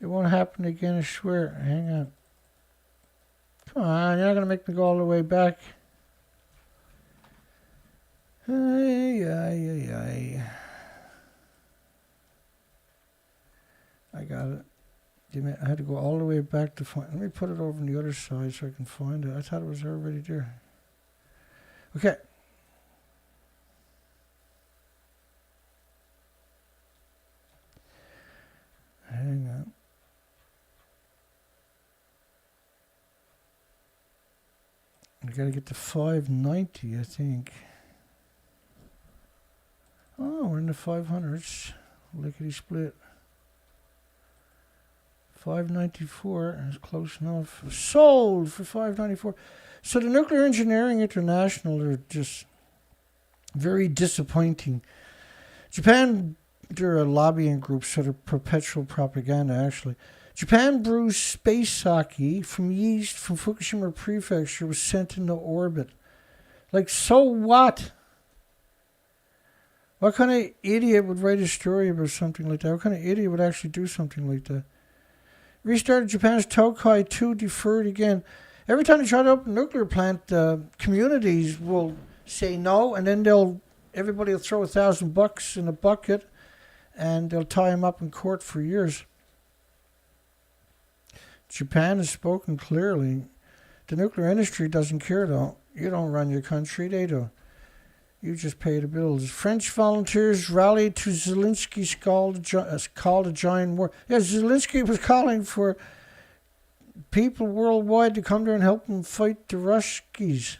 It won't happen again, I swear. Hang on. Come on, you're not going to make me go all the way back. Ay. I got it. I had to go all the way back to find. Let me put it over on the other side so I can find it. I thought it was already there. Okay. Hang on. I gotta get to 590, I think. Oh, we're in the 500s. Lickety split. 594 is close enough. Sold for 594. So the Nuclear Engineering International are just very disappointing. Japan, they're a lobbying group, sort of perpetual propaganda, actually. Japan brews space sake from yeast from Fukushima Prefecture was sent into orbit. Like, so what? What kind of idiot would write a story about something like that? What kind of idiot would actually do something like that? Restarted Japan's Tokai 2 deferred again. Every time they try to open a nuclear plant, communities will say no, and then everybody will throw $1,000 in a bucket, and they'll tie them up in court for years. Japan has spoken clearly. The nuclear industry doesn't care, though. You don't run your country, they do. You just pay the bills. French volunteers rallied to Zelensky's call to join war. Yeah, Zelensky was calling for people worldwide to come there and help him fight the Ruskies.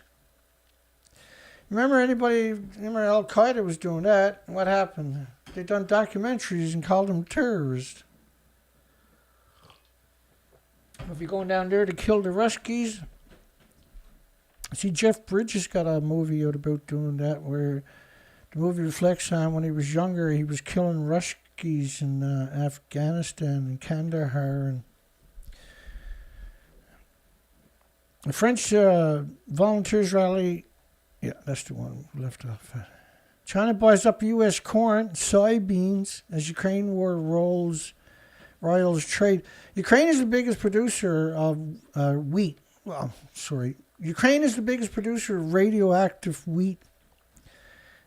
Remember Al Qaeda was doing that? What happened? They done documentaries and called them terrorists. If you're going down there to kill the Ruskies, see, Jeff Bridges got a movie out about doing that, where the movie reflects on when he was younger, he was killing Ruskies in Afghanistan and Kandahar. And the French volunteers rally, yeah, that's the one we left off. China buys up U.S. corn, soybeans as Ukraine war roils trade. Ukraine is the biggest producer of wheat. Ukraine is the biggest producer of radioactive wheat.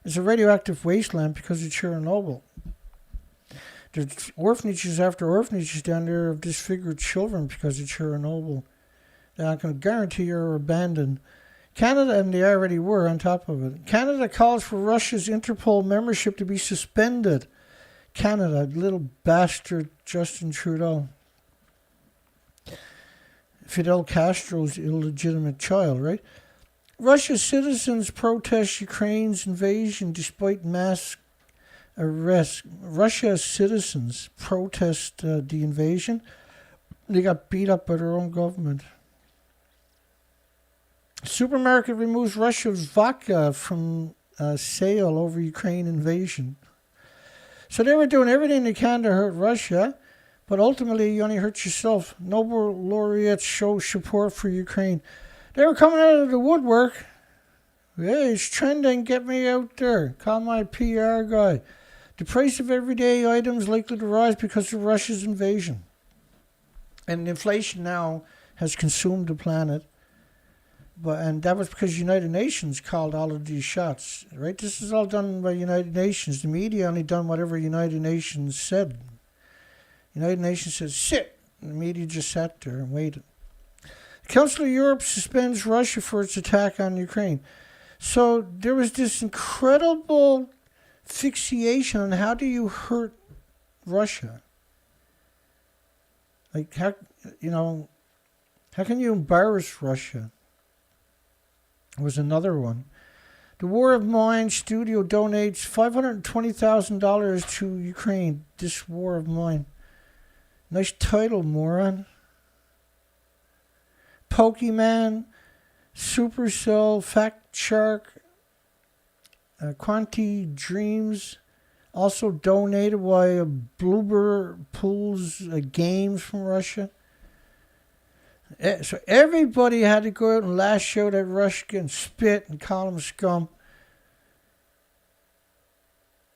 It's a radioactive wasteland because of Chernobyl. There's orphanages after orphanages down there of disfigured children because of Chernobyl. I can guarantee you're abandoned. Canada, and they already were on top of it. Canada calls for Russia's Interpol membership to be suspended. Canada, little bastard Justin Trudeau. Fidel Castro's illegitimate child, right? Russia's citizens protest Ukraine's invasion despite mass arrests. Russia's citizens protest the invasion. They got beat up by their own government. Supermarket removes Russia's vodka from sale over Ukraine invasion. So they were doing everything they can to hurt Russia, but ultimately you only hurt yourself. Nobel laureates show support for Ukraine. They were coming out of the woodwork. Hey, it's trending, get me out there. Call my PR guy. The price of everyday items likely to rise because of Russia's invasion. And inflation now has consumed the planet. And that was because United Nations called all of these shots, right? This is all done by United Nations. The media only done whatever United Nations said. United Nations said, sit. And the media just sat there and waited. The Council of Europe suspends Russia for its attack on Ukraine. So there was this incredible fixation on how do you hurt Russia? Like, how can you embarrass Russia? Was another one. The War of Mine studio donates $520,000 to Ukraine. This War of Mine. Nice title, moron. Pokemon, Supercell, Fact Shark, Quanti Dreams also donated while Bloober pulls games from Russia. So everybody had to go out and lash out at Russia and spit and call him scum.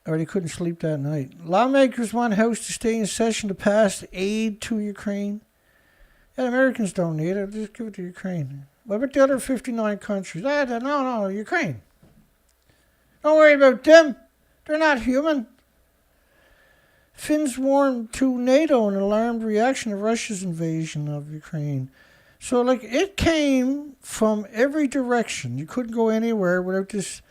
Or they couldn't sleep that night. Lawmakers want House to stay in session to pass aid to Ukraine. Yeah, Americans don't need it. Just give it to Ukraine. What about the other 59 countries? No, Ukraine. Don't worry about them. They're not human. Finns warned to NATO an alarmed reaction to Russia's invasion of Ukraine. So, it came from every direction. You couldn't go anywhere without this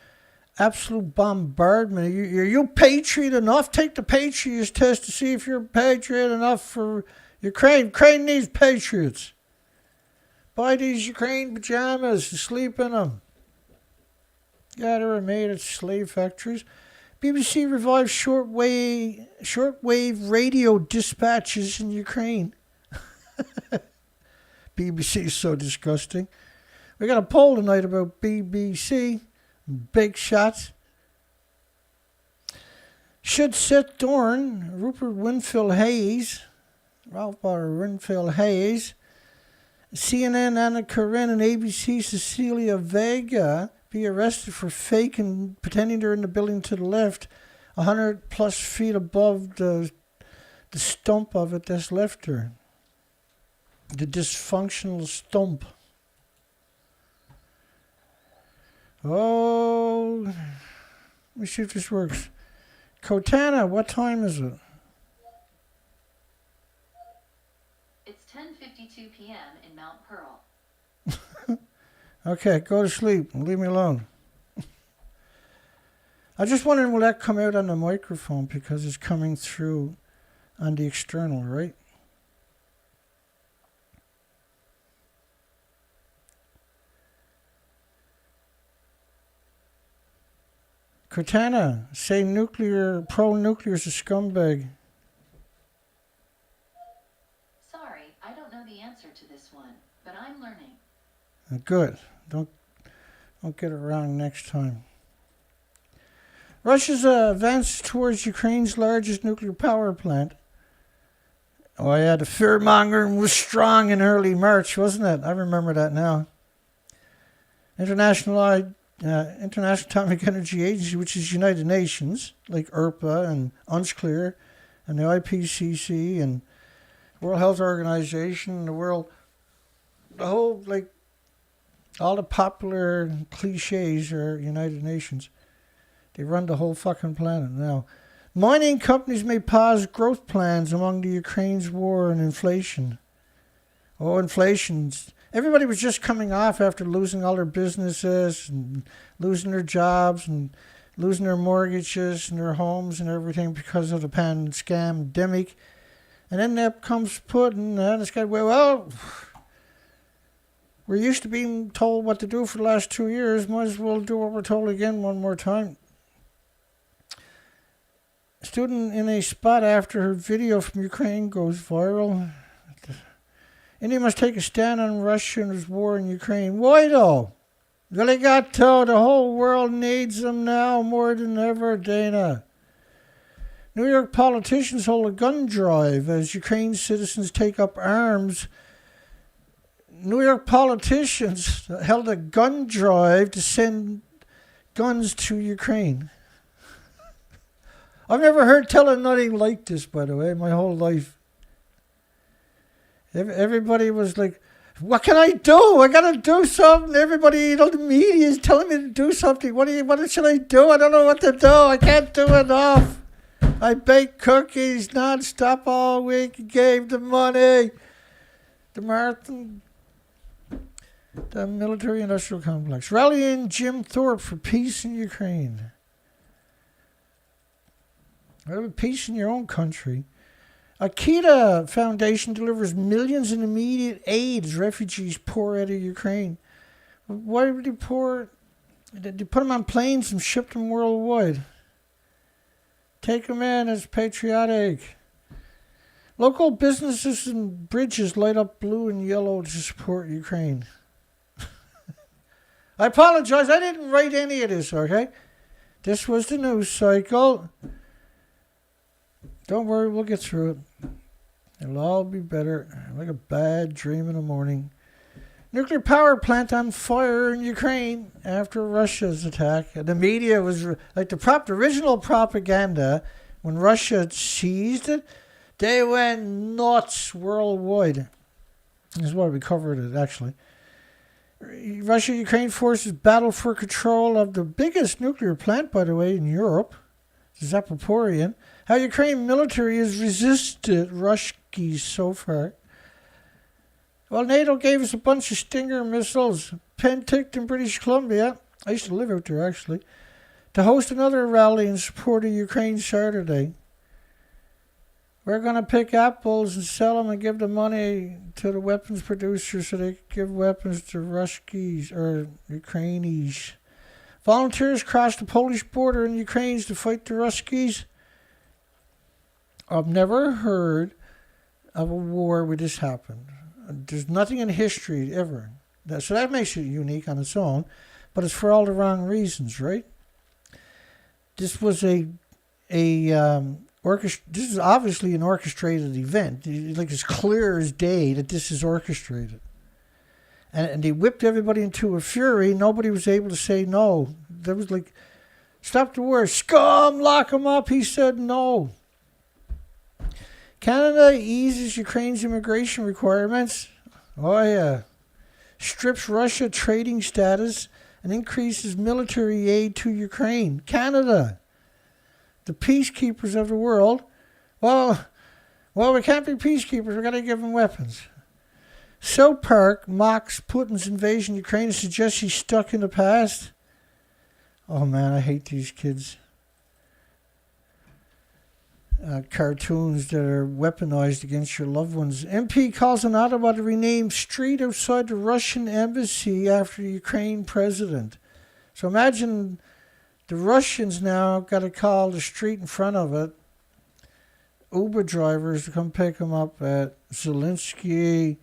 absolute bombardment. Are you patriot enough? Take the Patriots test to see if you're patriot enough for Ukraine. Ukraine needs patriots. Buy these Ukraine pajamas and sleep in them. Yeah, they were made at slave factories. BBC revives shortwave radio dispatches in Ukraine. BBC is so disgusting. We got a poll tonight about BBC. Big shots. Should Seth, Doane, Rupert Wingfield-Hayes, CNN Anna Coren, and ABC Cecilia Vega be arrested for faking, pretending they're in the building to the left, 100 plus feet above the stump of it that's left there. The dysfunctional stump. Oh, let me see if this works. Cortana, what time is it? It's 10:52 p.m. in Mount Pearl. Okay, go to sleep and leave me alone. I was just wondering, will that come out on the microphone because it's coming through on the external, right? Cortana, say pro-nuclear is a scumbag. Sorry, I don't know the answer to this one, but I'm learning. Good. Don't get it wrong next time. Russia's advance towards Ukraine's largest nuclear power plant. Oh yeah, the fear-mongering was strong in early March, wasn't it? I remember that now. International Atomic Energy Agency, which is United Nations, like IRPA and UNSCLEAR and the IPCC and World Health Organization, all the popular cliches are United Nations. They run the whole fucking planet now. Mining companies may pause growth plans among the Ukraine's war and inflation. Oh, inflation. Everybody was just coming off after losing all their businesses and losing their jobs and losing their mortgages and their homes and everything because of the scamdemic. And then that comes Putin, this guy, well, we're used to being told what to do for the last 2 years. Might as well do what we're told again one more time. Student in a spot after her video from Ukraine goes viral. India must take a stand on Russia and its war in Ukraine. Why though? Delegato, the whole world needs them now more than ever, Dana. New York politicians hold a gun drive as Ukraine citizens take up arms. New York politicians held a gun drive to send guns to Ukraine. I've never heard telling nothing like this, by the way, my whole life. Everybody was like, what can I do? I got to do something. Everybody, the media is telling me to do something. What should I do? I don't know what to do. I can't do enough. I baked cookies non-stop all week and gave the money. The marathon, the military-industrial complex. Rallying Jim Thorpe for peace in Ukraine. What about peace in your own country? Akita Foundation delivers millions in immediate aid as refugees pour out of Ukraine. Why would they pour? They put them on planes and ship them worldwide. Take them in, it's patriotic. Local businesses and bridges light up blue and yellow to support Ukraine. I apologize, I didn't write any of this, okay? This was the news cycle. Don't worry, we'll get through it. It'll all be better. Like a bad dream in the morning. Nuclear power plant on fire in Ukraine after Russia's attack. And the media was like the original propaganda. When Russia seized it, they went nuts worldwide. This is why we covered it, actually. Russia-Ukraine forces battle for control of the biggest nuclear plant, by the way, in Europe, Zaporizhzhia. How Ukraine military has resisted Ruskies so far. Well, NATO gave us a bunch of Stinger missiles, Penticton in British Columbia. I used to live out there, actually. To host another rally in support of Ukraine Saturday. We're going to pick apples and sell them and give the money to the weapons producers so they can give weapons to Ruskies or Ukrainians. Volunteers crossed the Polish border in Ukraine to fight the Ruskies. I've never heard of a war where this happened. There's nothing in history ever. So that makes it unique on its own, but it's for all the wrong reasons, right? This was this is obviously an orchestrated event. Like it's clear as day that this is orchestrated. And they whipped everybody into a fury. Nobody was able to say no. There was like, stop the war, scum, lock them up. He said no. Canada eases Ukraine's immigration requirements. Oh, yeah. Strips Russia trading status and increases military aid to Ukraine. Canada, the peacekeepers of the world. Well, we can't be peacekeepers. We've got to give them weapons. South Park mocks Putin's invasion of Ukraine and suggests he's stuck in the past. Oh, man, I hate these kids. cartoons that are weaponized against your loved ones. MP calls on Ottawa to rename street outside the Russian embassy after the Ukraine president. So imagine the Russians now got to call the street in front of it Uber drivers to come pick them up at Zelensky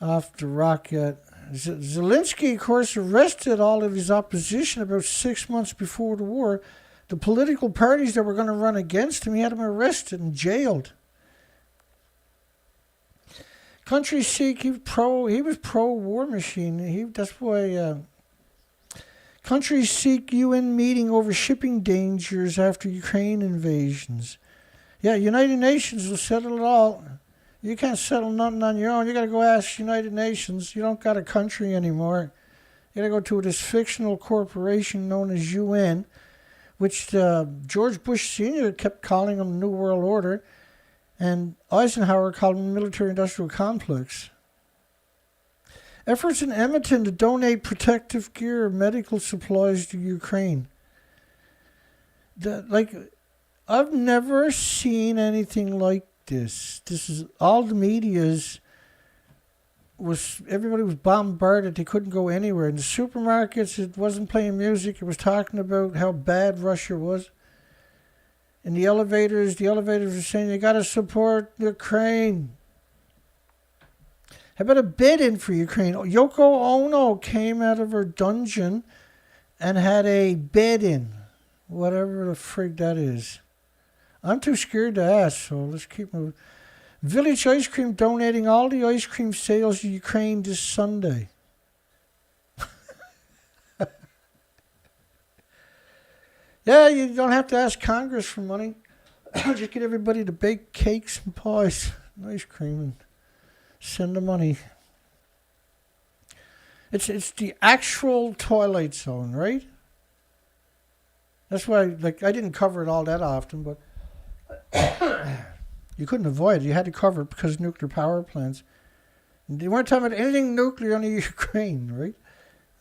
off the rocket. Zelensky, of course, arrested all of his opposition about 6 months before the war. The political parties that were going to run against him, he had them arrested and jailed. Country Sikh, he was pro war machine. That's why country Sikh UN meeting over shipping dangers after Ukraine invasions. Yeah, United Nations will settle it all. You can't settle nothing on your own. You got to go ask United Nations. You don't got a country anymore. You got to go to this fictional corporation known as UN, which George Bush Sr. kept calling them New World Order, and Eisenhower called them Military-Industrial Complex. Efforts in Edmonton to donate protective gear and medical supplies to Ukraine. I've never seen anything like this. This is all the media's everybody was bombarded. They couldn't go anywhere. In the supermarkets, it wasn't playing music. It was talking about how bad Russia was. In the elevators were saying, you got to support Ukraine. How about a bid-in for Ukraine? Yoko Ono came out of her dungeon and had a bid-in. Whatever the frig that is. I'm too scared to ask, so let's keep moving. Village Ice Cream donating all the ice cream sales to Ukraine this Sunday. Yeah, you don't have to ask Congress for money. Just get everybody to bake cakes and pies and ice cream and send the money. It's the actual Twilight Zone, right? That's why I didn't cover it all that often, but you couldn't avoid it. You had to cover it because nuclear power plants. They weren't talking about anything nuclear on the Ukraine, right?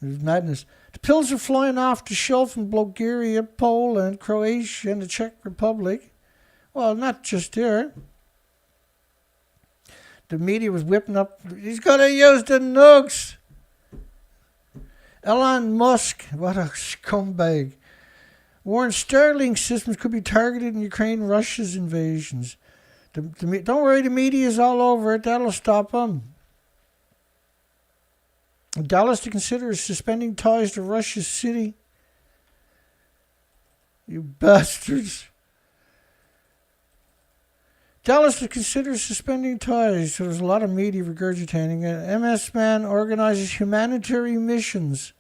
It was madness. The pills are flying off the shelf in Bulgaria, Poland, Croatia, and the Czech Republic. Well, not just there. The media was whipping up, he's going to use the nukes. Elon Musk, what a scumbag. Warned Starlink systems could be targeted in Ukraine, Russia's invasions. Don't worry, the media is all over it. That'll stop them. Dallas to consider suspending ties to Russia's city. You bastards. Dallas to consider suspending ties. So there's a lot of media regurgitating it. MS man organizes humanitarian missions.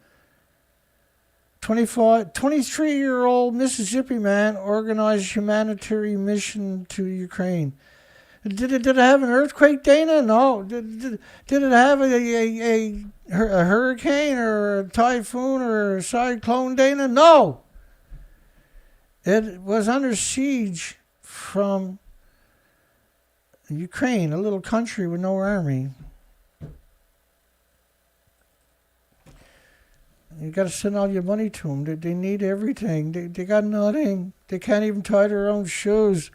23-year-old Mississippi man organized humanitarian mission to Ukraine. Did it have an earthquake, Dana? No. Did it have a hurricane or a typhoon or a cyclone, Dana? No. It was under siege from Ukraine, a little country with no army. You got to send all your money to them. They need everything. They got nothing. They can't even tie their own shoes.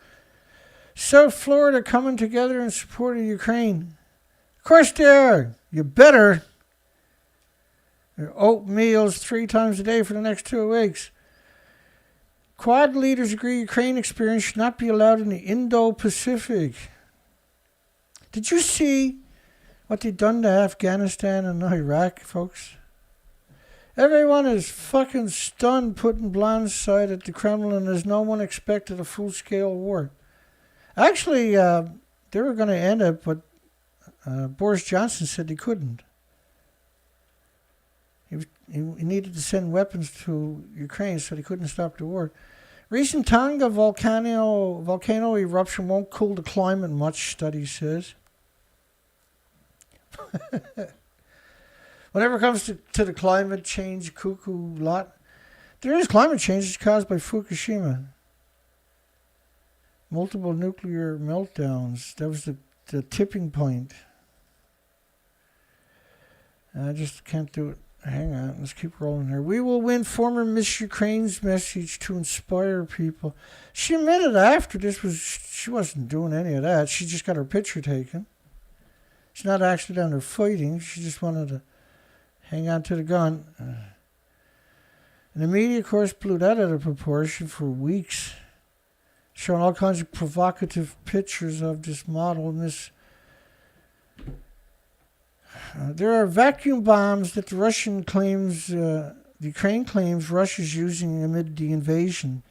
South Florida coming together in support of Ukraine. Of course they are. You better. Oatmeals 3 times a day for the next 2 weeks. Quad leaders agree Ukraine experience should not be allowed in the Indo-Pacific. Did you see what they've done to Afghanistan and Iraq, folks? Everyone is fucking stunned, putting blindside at the Kremlin as no one expected a full-scale war. Actually, they were going to end it, but Boris Johnson said he couldn't. He needed to send weapons to Ukraine, so he couldn't stop the war. Recent Tonga volcano eruption won't cool the climate much, study says. Whenever it comes to the climate change cuckoo lot, there is climate change that's caused by Fukushima. Multiple nuclear meltdowns. That was the tipping point. I just can't do it. Hang on, let's keep rolling here. We will win former Miss Ukraine's message to inspire people. She admitted after she wasn't doing any of that. She just got her picture taken. She's not actually down there fighting. She just wanted to hang on to the gun. And the media, of course, blew that out of proportion for weeks, showing all kinds of provocative pictures of this model. There are vacuum bombs that the Ukraine claims Russia's using amid the invasion.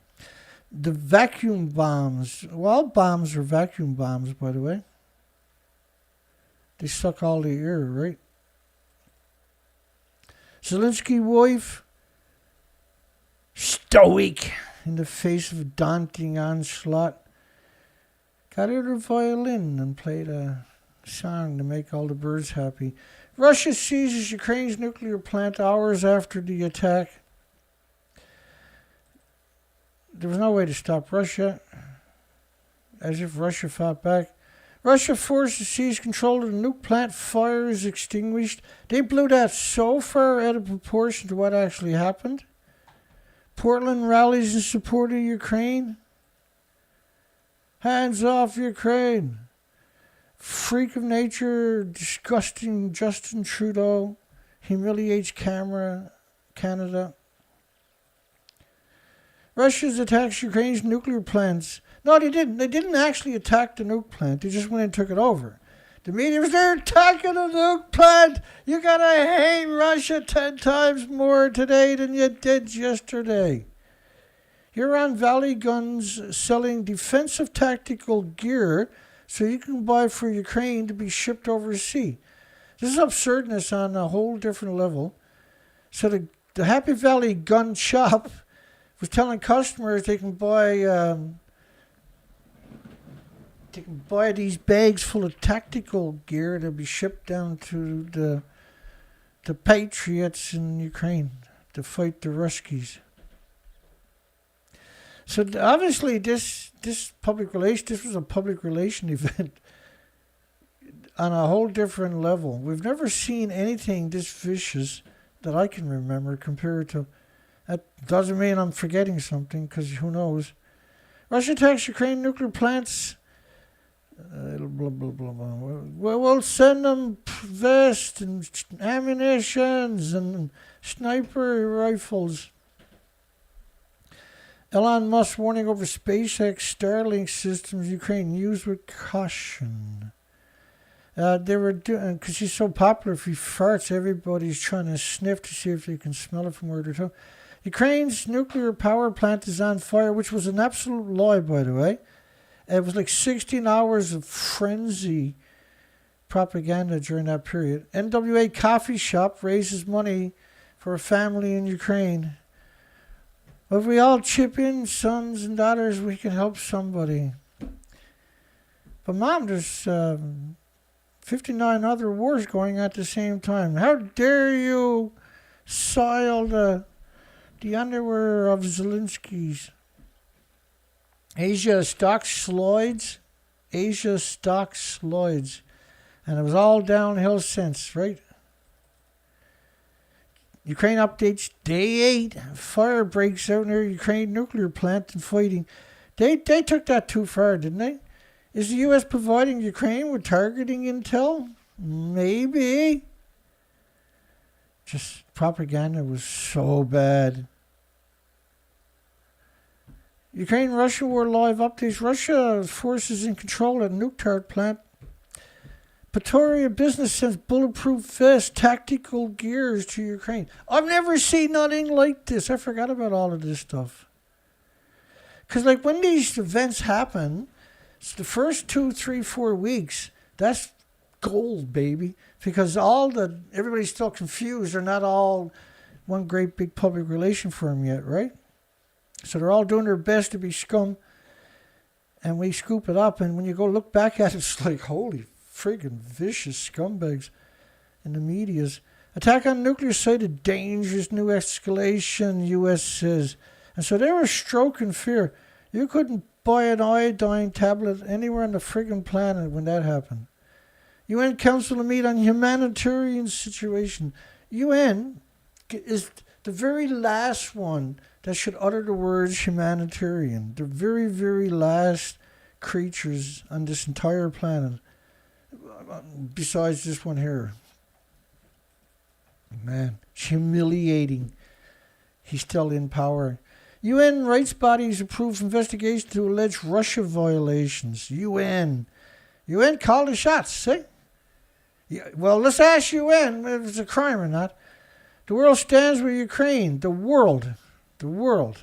The vacuum bombs, well, all bombs are vacuum bombs, by the way. They suck all the air, right? Zelensky's wife, stoic in the face of a daunting onslaught, got out her violin and played a song to make all the birds happy. Russia seizes Ukraine's nuclear plant hours after the attack. There was no way to stop Russia, as if Russia fought back. Russia forces seize control of the nuke plant. Fire is extinguished. They blew that so far out of proportion to what actually happened. Portland rallies in support of Ukraine. Hands off Ukraine. Freak of nature, disgusting Justin Trudeau humiliates Canada. Russia's attacks Ukraine's nuclear plants. No, they didn't. They didn't actually attack the nuke plant. They just went and took it over. The media was there attacking the nuke plant. You gotta hate Russia 10 times more today than you did yesterday. Huron Valley Guns selling defensive tactical gear so you can buy for Ukraine to be shipped overseas. This is absurdness on a whole different level. So the Happy Valley Gun Shop was telling customers they can buy these bags full of tactical gear to be shipped down to the Patriots in Ukraine to fight the Ruskies. So obviously this was a public relation event on a whole different level. We've never seen anything this vicious that I can remember compared to. That doesn't mean I'm forgetting something, because who knows. Russia attacks Ukraine nuclear plants. Blah, blah, blah, blah. We'll send them vests and ammunitions and sniper rifles. Elon Musk warning over SpaceX Starlink systems Ukraine use with caution. They were doing, because he's so popular, if he farts, everybody's trying to sniff to see if they can smell it from where they're talking. Ukraine's nuclear power plant is on fire, which was an absolute lie, by the way. It was like 16 hours of frenzy propaganda during that period. NWA Coffee Shop raises money for a family in Ukraine. If we all chip in, sons and daughters, we can help somebody. But Mom, there's 59 other wars going at the same time. How dare you soil the underwear of Zelensky's? Asia stock slides. And it was all downhill since, right? Ukraine updates day 8. Fire breaks out near Ukraine nuclear plant and fighting. They took that too far, didn't they? Is the U.S. providing Ukraine with targeting intel? Maybe. Just propaganda was so bad. Ukraine-Russia war live updates. Russia forces in control at nuclear plant. Pretoria business sends bulletproof vests, tactical gears to Ukraine. I've never seen nothing like this. I forgot about all of this stuff. Because like when these events happen, it's the first 2, 3, 4 weeks, that's gold, baby. Because everybody's still confused. They're not all one great big public relation firm yet, right? So they're all doing their best to be scum. And we scoop it up. And when you go look back at it, it's like, holy friggin' vicious scumbags in the medias. Attack on nuclear site, a dangerous new escalation, U.S. says. And so they were stroking fear. You couldn't buy an iodine tablet anywhere on the friggin' planet when that happened. UN Council to meet on humanitarian situation. UN, is the very last one that should utter the words humanitarian. The very, very last creatures on this entire planet, besides this one here. Man, it's humiliating. He's still in power. UN rights bodies approve investigation to alleged Russia violations. UN called the shots, see? Yeah, well, let's ask UN if it's a crime or not. The world stands with Ukraine. The world. And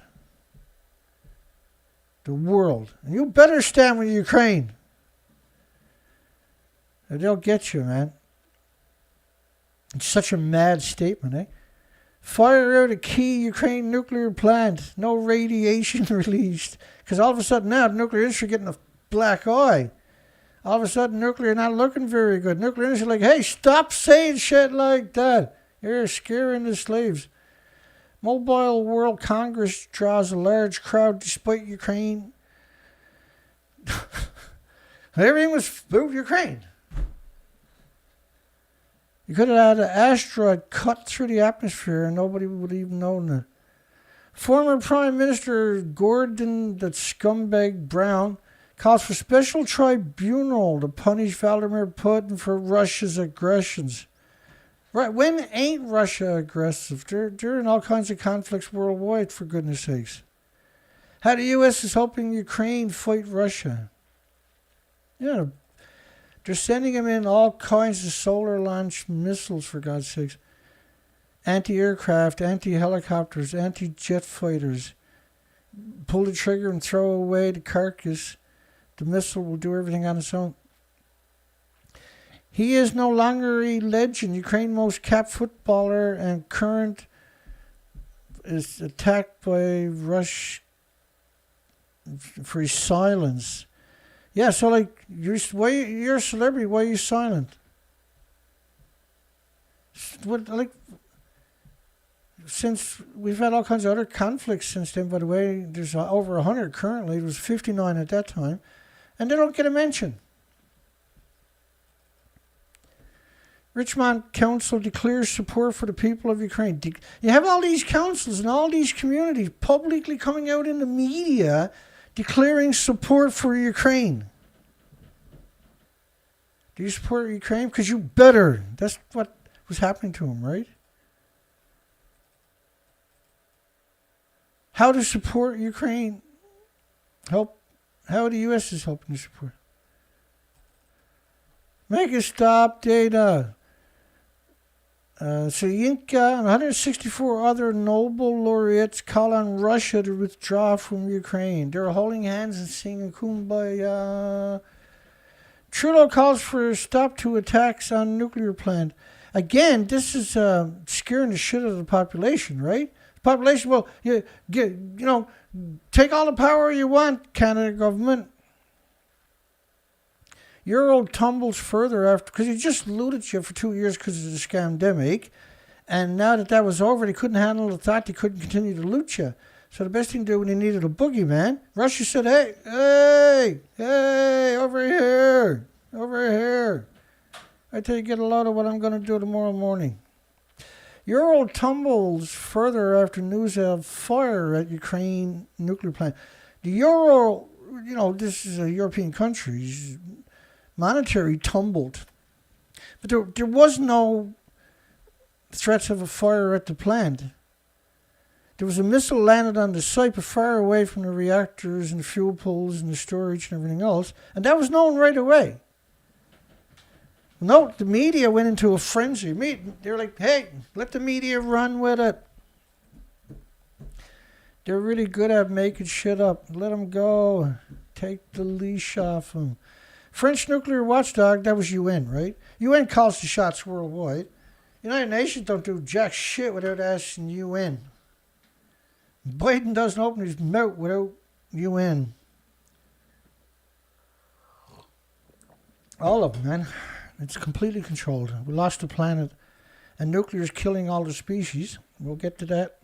you better stand with Ukraine. Or they'll get you, man. It's such a mad statement, eh? Fire out a key Ukraine nuclear plant. No radiation released. Because all of a sudden now the nuclear industry getting a black eye. All of a sudden nuclear not looking very good. Nuclear industry like, hey, stop saying shit like that. You're scaring the slaves. Mobile World Congress draws a large crowd despite Ukraine. Everything was about Ukraine. You could have had an asteroid cut through the atmosphere and nobody would even known it. Former Prime Minister Gordon, that scumbag Brown, calls for special tribunal to punish Vladimir Putin for Russia's aggressions. Right, when ain't Russia aggressive? They're in all kinds of conflicts worldwide, for goodness sakes. How the U.S. is helping Ukraine fight Russia. Yeah, they're sending them in all kinds of solar-launched missiles, for God's sakes. Anti-aircraft, anti-helicopters, anti-jet fighters. Pull the trigger and throw away the carcass. The missile will do everything on its own. He is no longer a legend. Ukraine's most capped footballer and current is attacked by Russia for his silence. Yeah, so like, you're a celebrity, why are you silent? What, like, since we've had all kinds of other conflicts since then, by the way, there's over 100 currently. There was 59 at that time. And they don't get a mention. Richmond Council declares support for the people of Ukraine. You have all these councils and all these communities publicly coming out in the media declaring support for Ukraine. Do you support Ukraine? Because you better. That's what was happening to them, right? How to support Ukraine? How the U.S. is helping to support. Make it stop, data. Soyinka and 164 other Nobel laureates call on Russia to withdraw from Ukraine. They're holding hands and singing Kumbaya. Trudeau calls for a stop to attacks on nuclear plant. Again, this is scaring the shit out of the population, right? The population, well, take all the power you want, Canada government. Euro tumbles further after, because he just looted you for 2 years because of the scamdemic. And now that was over, they couldn't handle the thought they couldn't continue to loot you. So the best thing to do when they needed a boogeyman, Russia said, hey, over here. I tell you, get a load of what I'm going to do tomorrow morning. Euro tumbles further after news of fire at Ukraine nuclear plant. The Euro, this is a European country, monetary tumbled. But there was no threats of a fire at the plant. There was a missile landed on the site, but far away from the reactors and the fuel pools and the storage and everything else. And that was known right away. No, the media went into a frenzy. They're like, hey, let the media run with it. They're really good at making shit up. Let them go. Take the leash off them. French nuclear watchdog, that was UN, right? UN calls the shots worldwide. United Nations don't do jack shit without asking UN. Biden doesn't open his mouth without UN. All of them, man. It's completely controlled. We lost the planet. And nuclear is killing all the species. We'll get to that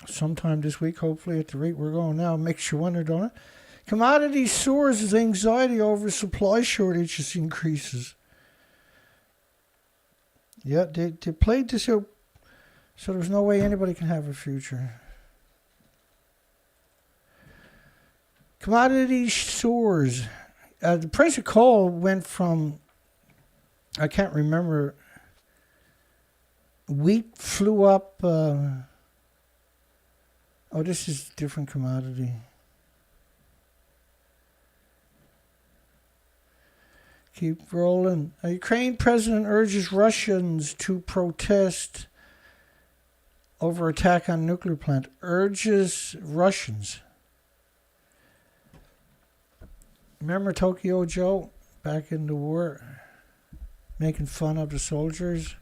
sometime this week, hopefully, at the rate we're going now. Makes you wonder, don't it? Commodity soars as anxiety over supply shortages increases. Yeah, they played this out So there's no way anybody can have a future. Commodity soars. The price of coal went from, I can't remember, wheat flew up. Oh, this is a different commodity. Keep rolling. A Ukraine president urges Russians to protest over attack on nuclear plant. Urges Russians. Remember Tokyo Joe back in the war, making fun of the soldiers?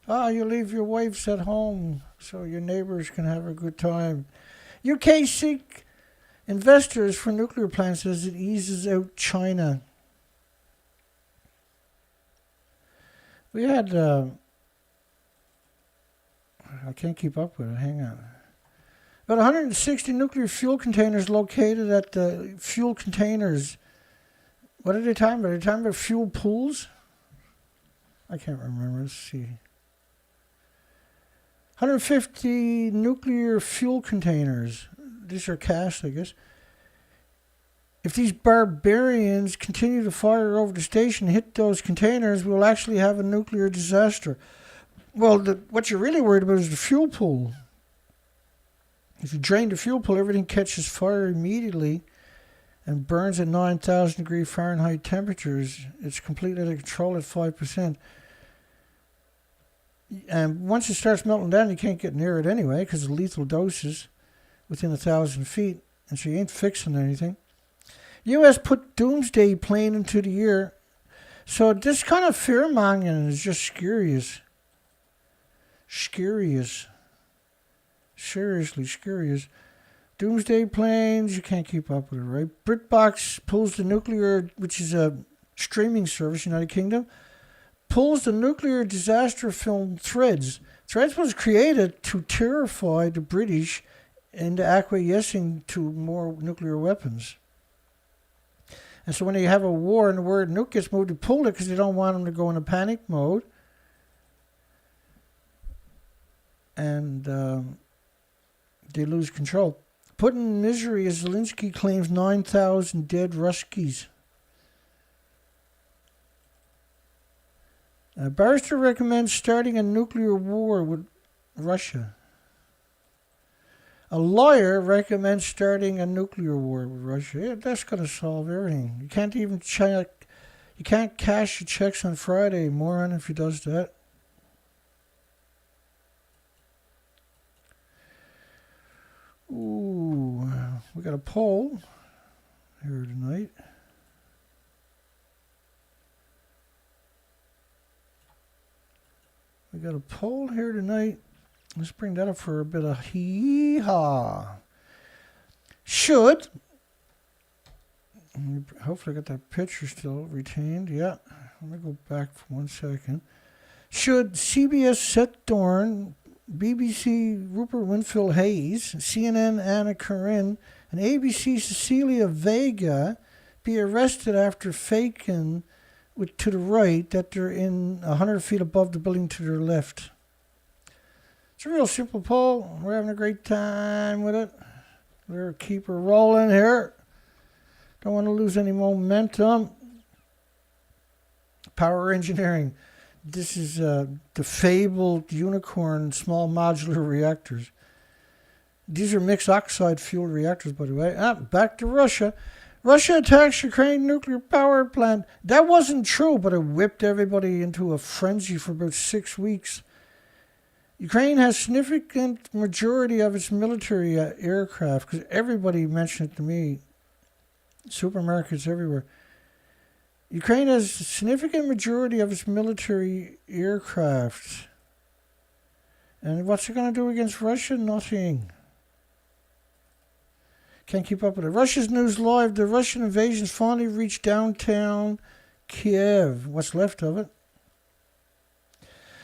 Oh, you leave your wives at home so your neighbors can have a good time. UK seek investors for nuclear plants as it eases out China. We had, I can't keep up with it, hang on. About 160 nuclear fuel containers located at the fuel containers. What are they talking about? Are they talking about fuel pools? I can't remember, let's see. 150 nuclear fuel containers. These are cast, I guess. If these barbarians continue to fire over the station and hit those containers, we'll actually have a nuclear disaster. Well, what you're really worried about is the fuel pool. If you drain the fuel pool, everything catches fire immediately and burns at 9,000 degree Fahrenheit temperatures. It's completely out of control at 5%. And once it starts melting down, you can't get near it anyway because of lethal doses within 1,000 feet. And so you ain't fixing anything. U.S. put doomsday plane into the air. So this kind of fear-mongering is just scariest. Scariest. Seriously, scariest. Doomsday planes, you can't keep up with it, right? BritBox pulls the nuclear, which is a streaming service, United Kingdom, pulls the nuclear disaster film Threads. Threads was created to terrify the British into acquiescing to more nuclear weapons. And so when they have a war and the word nuke gets moved, they pull it because they don't want them to go into panic mode. And they lose control. Put in misery as Zelensky claims 9,000 dead Ruskies. Barrister recommends starting a nuclear war with Russia. A lawyer recommends starting a nuclear war with Russia. Yeah, that's going to solve everything. You can't even check. You can't cash your checks on Friday, moron, if he does that. Ooh, we got a poll here tonight. We got a poll here tonight. Let's bring that up for a bit of hee-haw. Should, hopefully I got that picture still retained. Yeah, let me go back for 1 second. Should CBS Seth Doane, BBC Rupert Wingfield-Hayes, CNN Anna Coren, and ABC Cecilia Vega be arrested after faking to the right that they're in 100 feet above the building to their left? It's a real simple poll. We're having a great time with it. We're keep her rolling here. Don't want to lose any momentum. Power engineering. This is the fabled unicorn small modular reactors. These are mixed oxide fuel reactors, by the way. Back to Russia. Russia attacks Ukraine nuclear power plant. That wasn't true, but it whipped everybody into a frenzy for about 6 weeks. Ukraine has significant majority of its military aircraft, because everybody mentioned it to me, supermarkets everywhere. Ukraine has a significant majority of its military aircraft. And what's it going to do against Russia? Nothing. Can't keep up with it. Russia's News Live. The Russian invasion's finally reached downtown Kiev. What's left of it.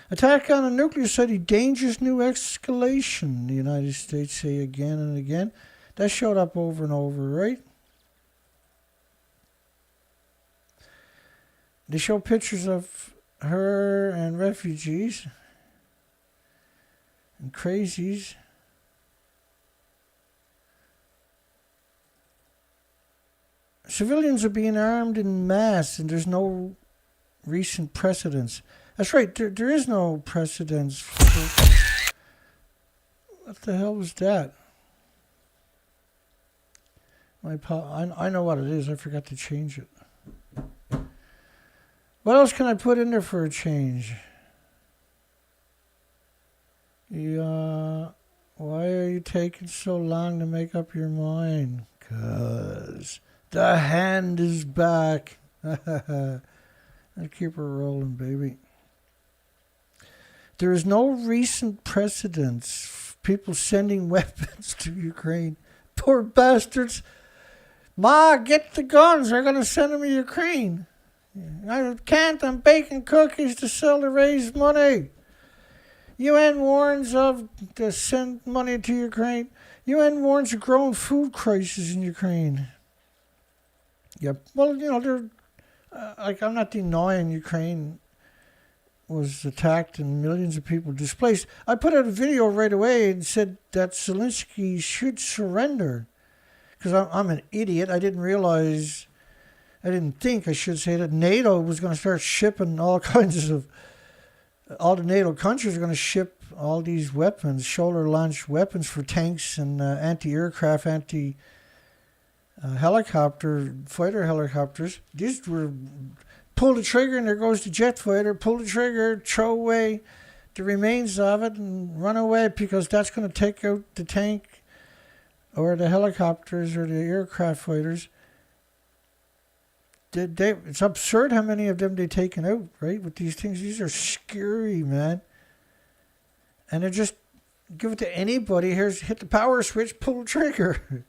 Attack on a nuclear site, dangerous new escalation, the United States say again and again. That showed up over and over, right? They show pictures of her and refugees. and crazies. Civilians are being armed in mass, and there's no recent precedents. That's right, there is no precedents. What the hell was that? I know what it is. I forgot to change it. What else can I put in there for a change? Why are you taking so long to make up your mind? 'Cause the hand is back. I'll keep her rolling, baby. There is no recent precedents. People sending weapons to Ukraine. Poor bastards. Ma, get the guns. They're going to send them to Ukraine. I can't. I'm baking cookies to sell to raise money. UN warns of to send money to Ukraine. UN warns of growing food crisis in Ukraine. Yep. Well, they're I'm not denying Ukraine was attacked and millions of people displaced. I put out a video right away and said that Zelensky should surrender. Because I'm an idiot. I didn't think, I should say, that NATO was going to start shipping all the NATO countries are going to ship all these weapons, shoulder-launched weapons for tanks and anti-aircraft, fighter helicopters. These were pull the trigger and there goes the jet fighter, pull the trigger, throw away the remains of it and run away because that's going to take out the tank or the helicopters or the aircraft fighters. It's absurd how many of them they've taken out, right, with these things. These are scary, man. And they're just, give it to anybody. Here's, hit the power switch, pull the trigger.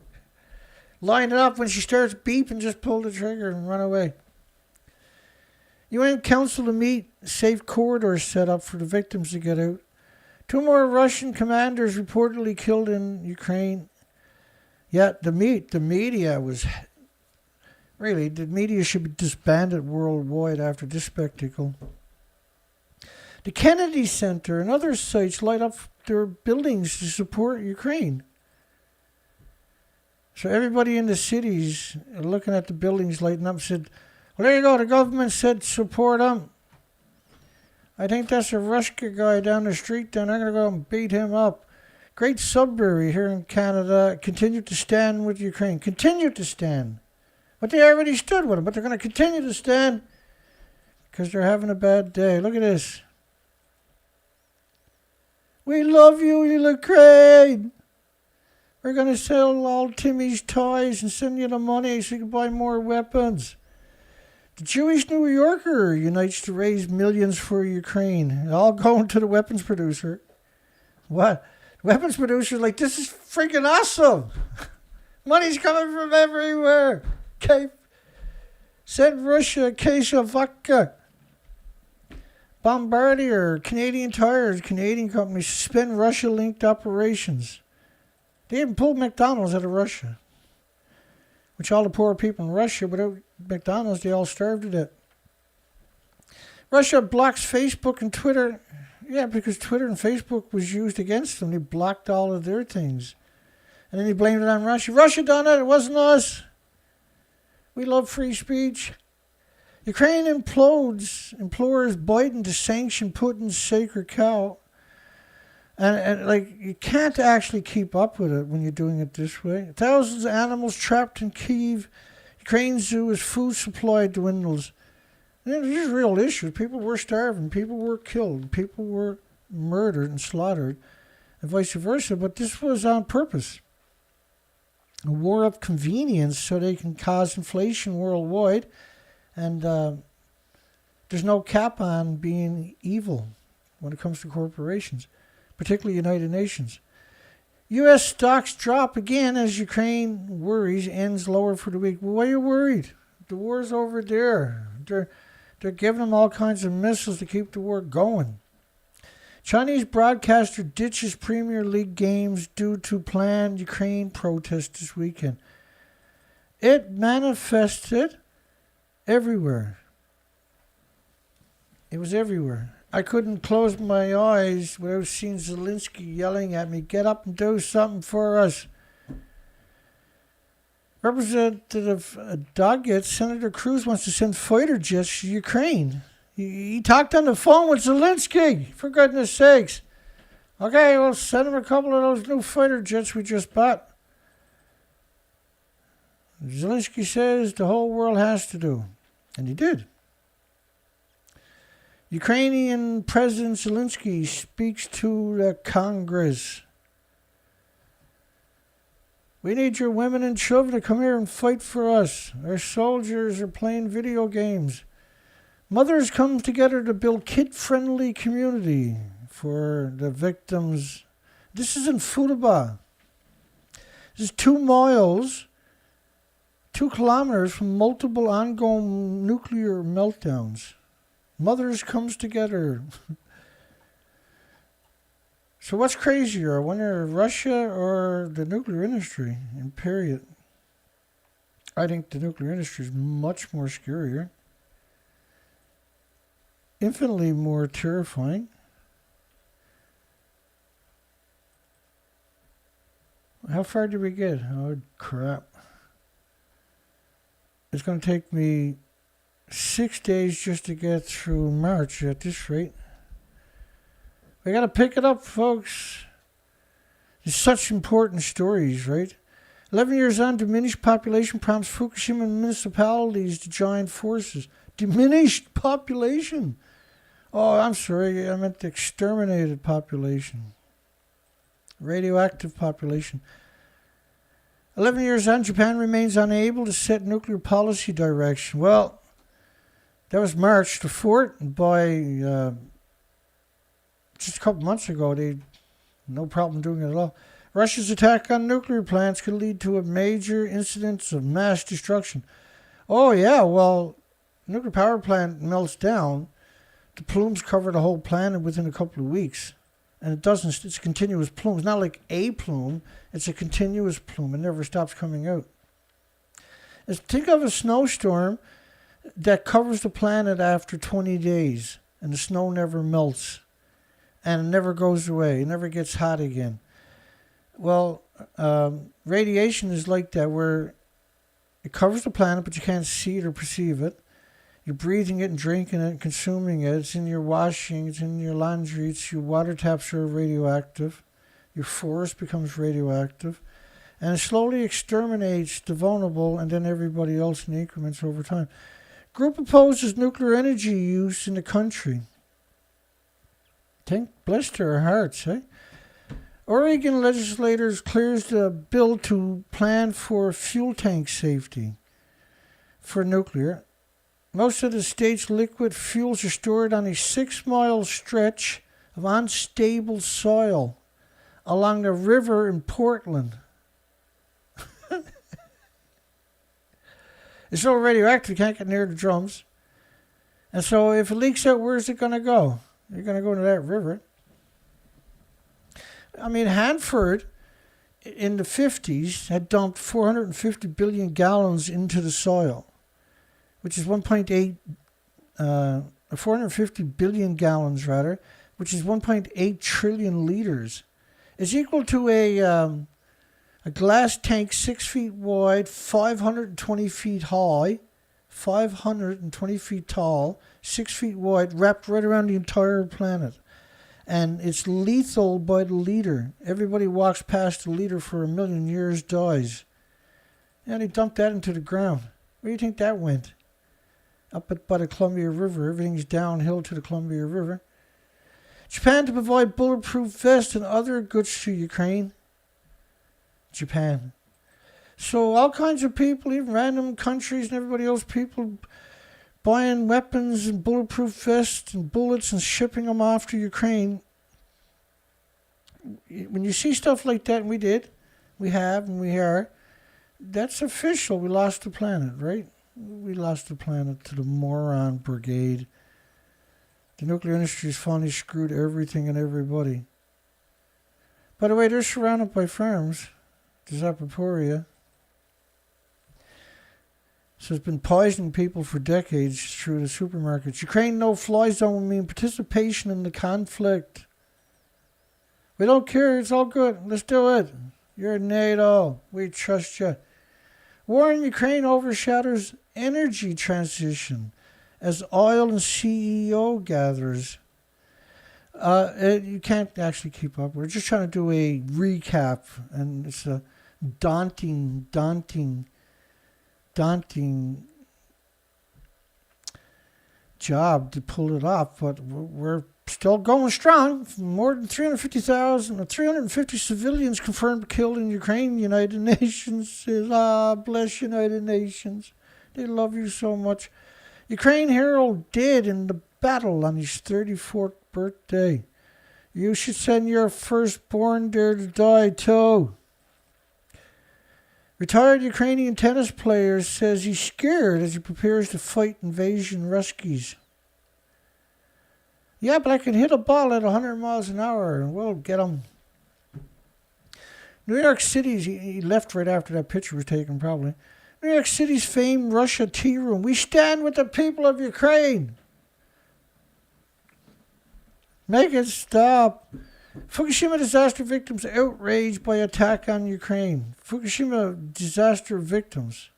Line it up when she starts beeping, just pull the trigger and run away. UN Council to meet, safe corridors set up for the victims to get out. 2 more Russian commanders reportedly killed in Ukraine. Yeah, the media was... Really, the media should be disbanded worldwide after this spectacle. The Kennedy Center and other sites light up their buildings to support Ukraine. So everybody in the cities looking at the buildings lighting up said, well, there you go, the government said support them. I think that's a Ruska guy down the street, then I'm going to go and beat him up. Great Sudbury here in Canada continued to stand with Ukraine. Continued to stand. But they already stood with them, but they're going to continue to stand because they're having a bad day. Look at this. We love you, Ukraine. We're going to sell all Timmy's toys and send you the money so you can buy more weapons. The Jewish New Yorker unites to raise millions for Ukraine. All going to the weapons producer. What? Weapons producer like, this is freaking awesome. Money's coming from everywhere. Okay. Send Russia a case of vodka. Bombardier, Canadian Tires, Canadian company, suspend Russia-linked operations. They even pulled McDonald's out of Russia. Which all the poor people in Russia, without McDonald's, they all starved to death. Russia blocks Facebook and Twitter. Yeah, because Twitter and Facebook was used against them. They blocked all of their things. And then they blamed it on Russia. Russia done it. It wasn't us. We love free speech. Ukraine implores Biden to sanction Putin's sacred cow. And you can't actually keep up with it when you're doing it this way. Thousands of animals trapped in Kyiv. Ukraine's zoo as food supply dwindles. These are real issues. People were starving. People were killed. People were murdered and slaughtered. And vice versa. But this was on purpose. A war of convenience so they can cause inflation worldwide. And there's no cap on being evil when it comes to corporations, particularly United Nations. U.S. stocks drop again as Ukraine worries ends lower for the week. Well, why are you worried? The war's over there. They're giving them all kinds of missiles to keep the war going. Chinese broadcaster ditches Premier League games due to planned Ukraine protests this weekend. It manifested everywhere. It was everywhere. I couldn't close my eyes without seeing Zelensky yelling at me, "Get up and do something for us." Representative Doggett, Senator Cruz wants to send fighter jets to Ukraine. He talked on the phone with Zelensky, for goodness sakes. Okay, we'll send him a couple of those new fighter jets we just bought. Zelensky says the whole world has to do. And he did. Ukrainian President Zelensky speaks to the Congress. We need your women and children to come here and fight for us. Our soldiers are playing video games. Mothers come together to build kid-friendly community for the victims. This is in Futaba. This is 2 miles, 2 kilometers from multiple ongoing nuclear meltdowns. Mothers comes together. So what's crazier? I wonder, Russia or the nuclear industry, in period? I think the nuclear industry is much more scarier. Infinitely more terrifying. How far did we get? Oh, crap. It's going to take me 6 days just to get through March at this rate. We got to pick it up, folks. There's such important stories, right? 11 years on, diminished population prompts Fukushima municipalities to join forces. Diminished population. Oh, I'm sorry. I meant the exterminated population. Radioactive population. 11 years on, Japan remains unable to set nuclear policy direction. Well, that was March the 4th. By just a couple months ago, they no problem doing it at all. Russia's attack on nuclear plants could lead to a major incident of mass destruction. Oh, yeah, well, nuclear power plant melts down. The plumes cover the whole planet within a couple of weeks. And it doesn't, it's a continuous plume. It's not like a plume, it's a continuous plume. It never stops coming out. Think of a snowstorm that covers the planet after 20 days, and the snow never melts, and it never goes away. It never gets hot again. Well, radiation is like that, where it covers the planet, but you can't see it or perceive it. You're breathing it and drinking it and consuming it. It's in your washing, it's in your laundry, it's your water taps are radioactive. Your forest becomes radioactive. And it slowly exterminates the vulnerable and then everybody else in increments over time. Group opposes nuclear energy use in the country. Thank bless their hearts, eh? Oregon legislators clears the bill to plan for fuel tank safety for nuclear. Most of the state's liquid fuels are stored on a 6-mile stretch of unstable soil along the river in Portland. It's so radioactive, you can't get near the drums. And so if it leaks out, where's it going to go? You're going to go into that river. I mean, Hanford in the 50s had dumped 450 billion gallons into the soil, which is 450 billion gallons, rather, which is 1.8 trillion liters. It's equal to a glass tank 6 feet wide, 520 feet high, 520 feet tall, 6 feet wide, wrapped right around the entire planet. And it's lethal by the liter. Everybody walks past the liter for 1 million years, dies. And they dumped that into the ground. Where do you think that went? Up by the Columbia River. Everything's downhill to the Columbia River. Japan to provide bulletproof vests and other goods to Ukraine. Japan. So all kinds of people, even random countries and everybody else, people buying weapons and bulletproof vests and bullets and shipping them off to Ukraine. When you see stuff like that, and we did, we have, and we are, that's official. We lost the planet, right? We lost the planet to the moron brigade. The nuclear industry has finally screwed everything and everybody. By the way, they're surrounded by farms. There's Apoporia. So it's been poisoning people for decades through the supermarkets. Ukraine no-fly zone will mean participation in the conflict. We don't care. It's all good. Let's do it. You're NATO. We trust you. War in Ukraine overshadows energy transition as oil and CEO gathers. You can't actually keep up. We're just trying to do a recap, and it's a daunting job to pull it off, but we're still going strong. More than 350 civilians confirmed killed in Ukraine. United Nations says, bless United Nations. They love you so much. Ukraine hero dead in the battle on his 34th birthday. You should send your firstborn there to die too. Retired Ukrainian tennis player says he's scared as he prepares to fight invasion Ruskies. Yeah, but I can hit a ball at 100 miles an hour and we'll get him. New York City's, he left right after that picture was taken probably. New York City's famed Russia tea room. We stand with the people of Ukraine. Make it stop. Fukushima disaster victims outraged by attack on Ukraine. Fukushima disaster victims.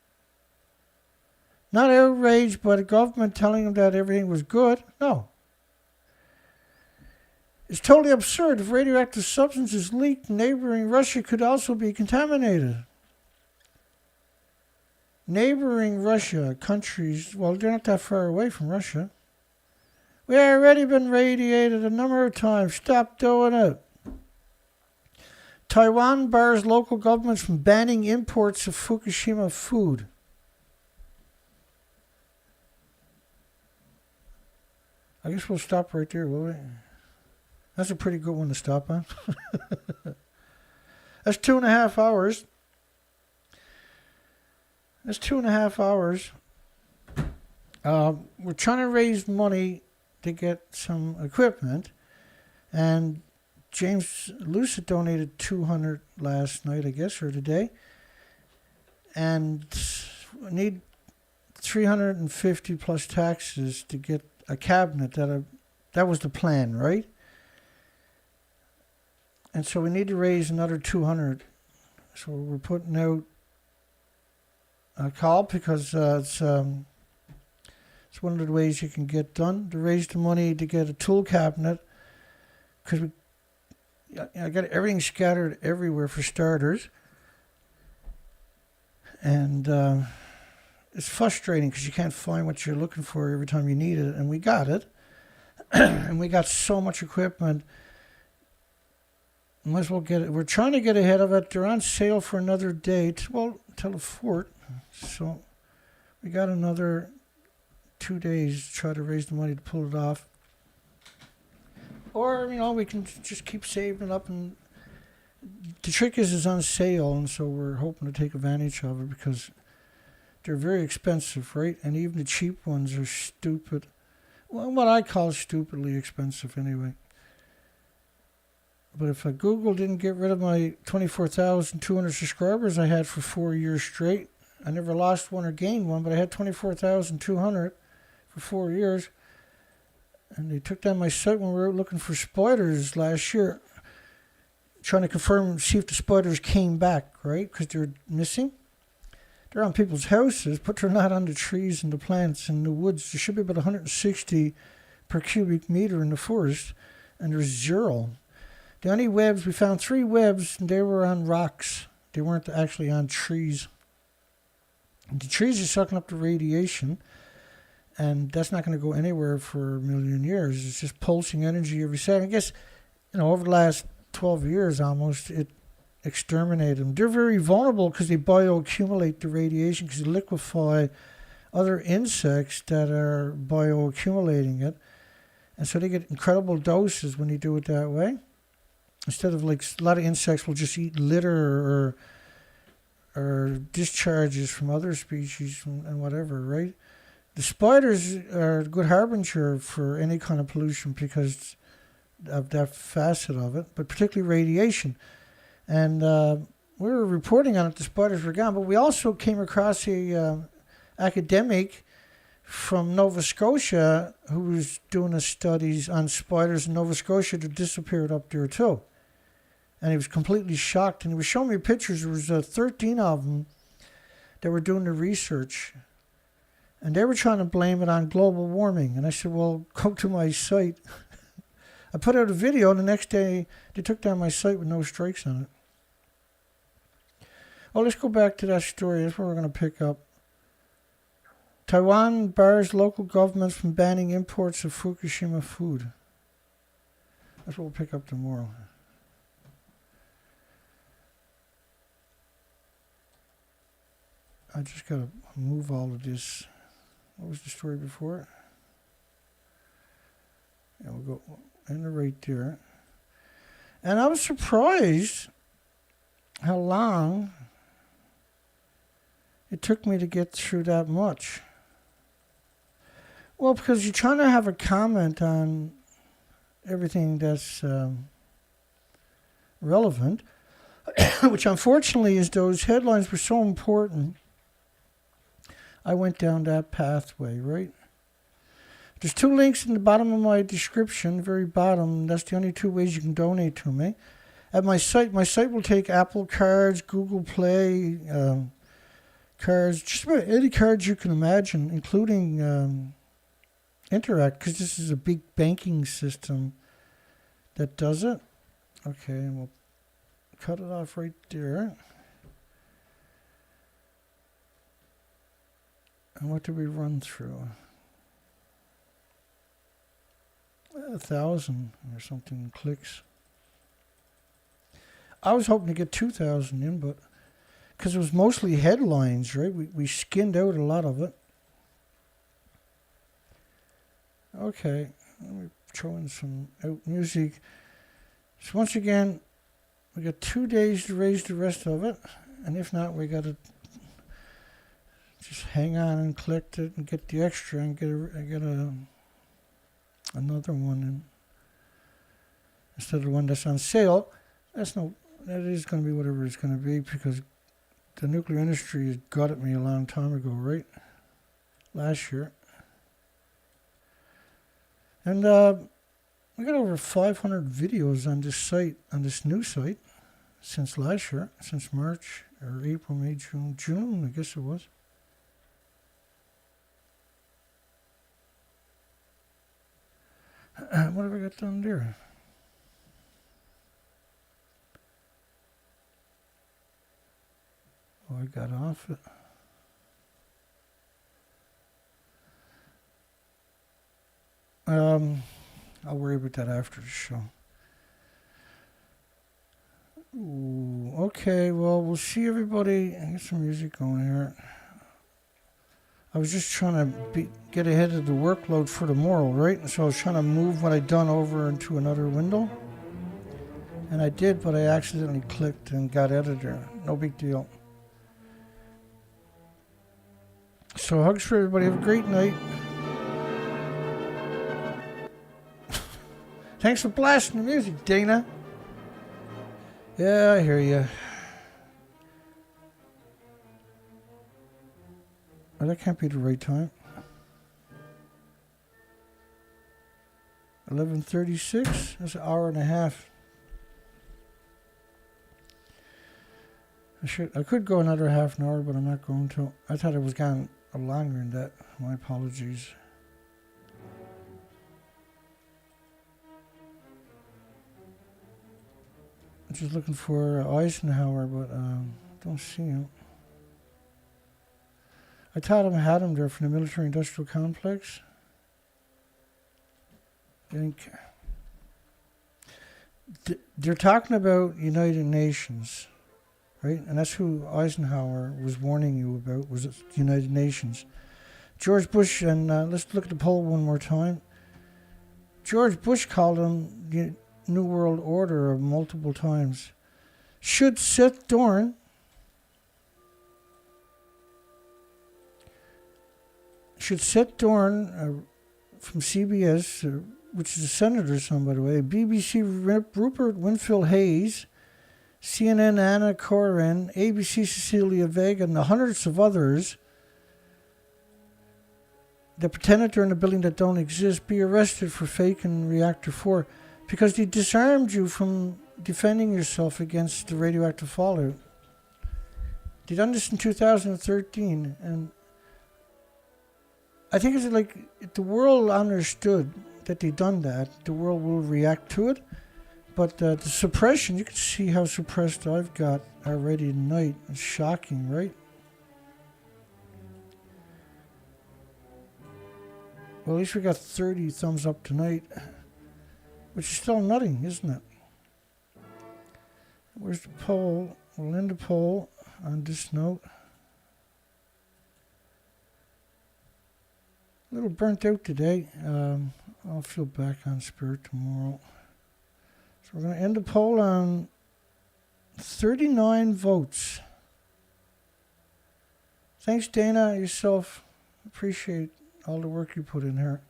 Not outraged by the government telling them that everything was good. No. It's totally absurd. If radioactive substances leaked, neighboring Russia could also be contaminated. Neighboring Russia countries, well, they're not that far away from Russia. We have already been radiated a number of times. Stop doing it. Taiwan bars local governments from banning imports of Fukushima food. I guess we'll stop right there, will we? That's a pretty good one to stop on. That's 2.5 hours. That's 2.5 hours. We're trying to raise money to get some equipment, and James Lucid donated 200 last night, I guess, or today, and we need 350 plus taxes to get a cabinet. That was the plan, right? And so we need to raise another 200. So we're putting out a call because it's one of the ways you can get done to raise the money to get a tool cabinet, because I got everything scattered everywhere for starters, and it's frustrating because you can't find what you're looking for every time you need it, and we got it. And we got so much equipment, might as well get it. We're trying to get ahead of it. They're on sale for another date, well, till the 4th, so we got another 2 days to try to raise the money to pull it off. Or, we can just keep saving up. And the trick is it's on sale, and so we're hoping to take advantage of it because they're very expensive, right? And even the cheap ones are stupid. Well, what I call stupidly expensive anyway. But if Google didn't get rid of my 24,200 subscribers I had for 4 years straight, I never lost one or gained one, but I had 24,200 for 4 years. And they took down my site when we were looking for spiders last year, trying to confirm, see if the spiders came back, right? Because they're missing. They're on people's houses, but they're not on the trees and the plants and the woods. There should be about 160 per cubic meter in the forest, and there's 0. The only webs, we found 3 webs, and they were on rocks. They weren't actually on trees. And the trees are sucking up the radiation, and that's not going to go anywhere for a million years. It's just pulsing energy every second. I guess, over the last 12 years almost, it exterminated them. They're very vulnerable because they bioaccumulate the radiation, because they liquefy other insects that are bioaccumulating it. And so they get incredible doses when you do it that way. Instead of, a lot of insects will just eat litter or discharges from other species and whatever, right? The spiders are a good harbinger for any kind of pollution because of that facet of it, but particularly radiation. And we were reporting on it, the spiders were gone, but we also came across a academic from Nova Scotia who was doing his studies on spiders in Nova Scotia that disappeared up there too. And he was completely shocked. And he was showing me pictures. There was 13 of them that were doing the research. And they were trying to blame it on global warming. And I said, well, go to my site. I put out a video, and the next day they took down my site with no strikes on it. Well, let's go back to that story. That's where we're going to pick up. Taiwan bars local governments from banning imports of Fukushima food. That's what we'll pick up tomorrow. I just got to move all of this. What was the story before it? Yeah, we'll go enter right there. And I was surprised how long it took me to get through that much. Well, because you're trying to have a comment on everything that's relevant, which unfortunately is those headlines were so important. I went down that pathway, right? There's 2 links in the bottom of my description, very bottom. That's the only 2 ways you can donate to me. At my site will take Apple cards, Google Play cards, just about any cards you can imagine, including Interact, because this is a big banking system that does it. Okay, and we'll cut it off right there. And what did we run through? 1,000 or something clicks. I was hoping to get 2,000 in, but because it was mostly headlines, right? We skinned out a lot of it. Okay, let me throw in some out music. So once again, we got 2 days to raise the rest of it, and if not, we got to just hang on and collect it and get the extra and get another one in instead of the one that's on sale. That is going to be whatever it's going to be, because the nuclear industry has gutted me a long time ago, right? Last year. And we got over 500 videos on this site, on this new site, since last year, since March or April, May, June, I guess it was. What have I got done there? Oh, I got off it. I'll worry about that after the show. Ooh, okay, well, we'll see everybody. Get some music going here. I was just trying to get ahead of the workload for tomorrow, right? And so I was trying to move what I'd done over into another window. And I did, but I accidentally clicked and got editor. No big deal. So hugs for everybody. Have a great night. Thanks for blasting the music, Dana. Yeah, I hear you. Oh, that can't be the right time. 11:36. That's an hour and a half. I could go another half an hour, but I'm not going to. I thought it was gone longer than that. My apologies. I'm just looking for Eisenhower, but don't see him. I thought I had him there from the military-industrial complex. I think they're talking about United Nations, right? And that's who Eisenhower was warning you about, was the United Nations. George Bush, and let's look at the poll one more time. George Bush called him the New World Order multiple times. Should Seth Doane from CBS, which is a senator, son, by the way, BBC Rupert, Wingfield-Hayes, CNN Anna Coren, ABC Cecilia, Vega, and the hundreds of others that pretended they're in a building that don't exist be arrested for faking Reactor 4 because they disarmed you from defending yourself against the radioactive fallout. They done this in 2013, and I think it's like if the world understood that they done that, the world will react to it. But the suppression, you can see how suppressed I've got already tonight. It's shocking, right? Well, at least we got 30 thumbs up tonight, which is still nothing, isn't it? Where's the poll? We'll end the poll on this note. A little burnt out today. I'll feel back on spirit tomorrow. So we're going to end the poll on 39 votes. Thanks, Dana, yourself. Appreciate all the work you put in here.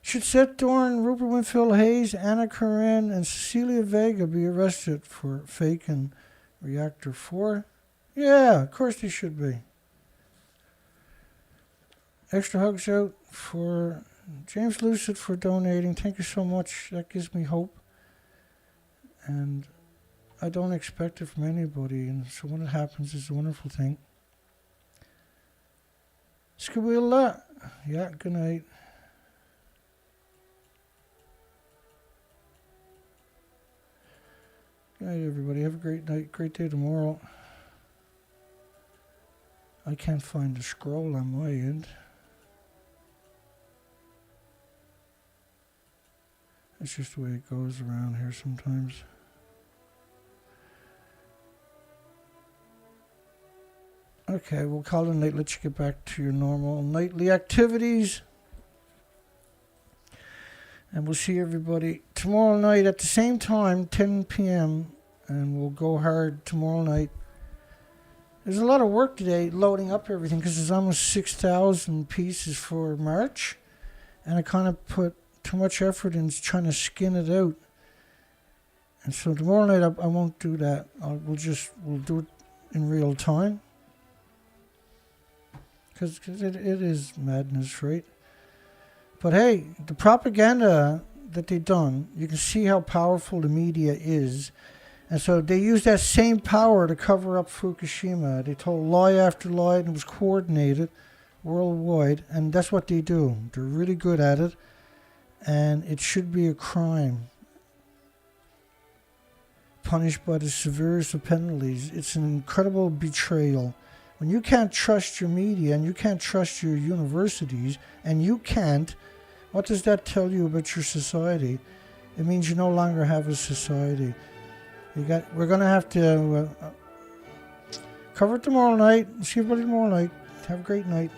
Should Seth, Doane, Rupert, Wingfield-Hayes, Anna, Coren, and Cecilia Vega be arrested for faking Reactor 4? Yeah, of course they should be. Extra hugs out for James Lucid for donating. Thank you so much. That gives me hope. And I don't expect it from anybody. And so when it happens, it's a wonderful thing. Skawilla. Yeah, good night. Good night, everybody. Have a great night. Great day tomorrow. I can't find the scroll on my end. It's just the way it goes around here sometimes. Okay, we'll call it a night. Let you get back to your normal nightly activities. And we'll see everybody tomorrow night at the same time, 10 p.m. And we'll go hard tomorrow night. There's a lot of work today loading up everything because there's almost 6,000 pieces for March. And I kind of put too much effort in trying to skin it out. And so tomorrow night I won't do that. We'll do it in real time. Because it is madness, right? But hey, the propaganda that they done, you can see how powerful the media is. And so they used that same power to cover up Fukushima. They told lie after lie, and it was coordinated worldwide. And that's what they do. They're really good at it. And it should be a crime, punished by the severest of penalties. It's an incredible betrayal. When you can't trust your media and you can't trust your universities, and you can't, what does that tell you about your society? It means you no longer have a society. We're going to have to cover it tomorrow night. See everybody tomorrow night. Have a great night.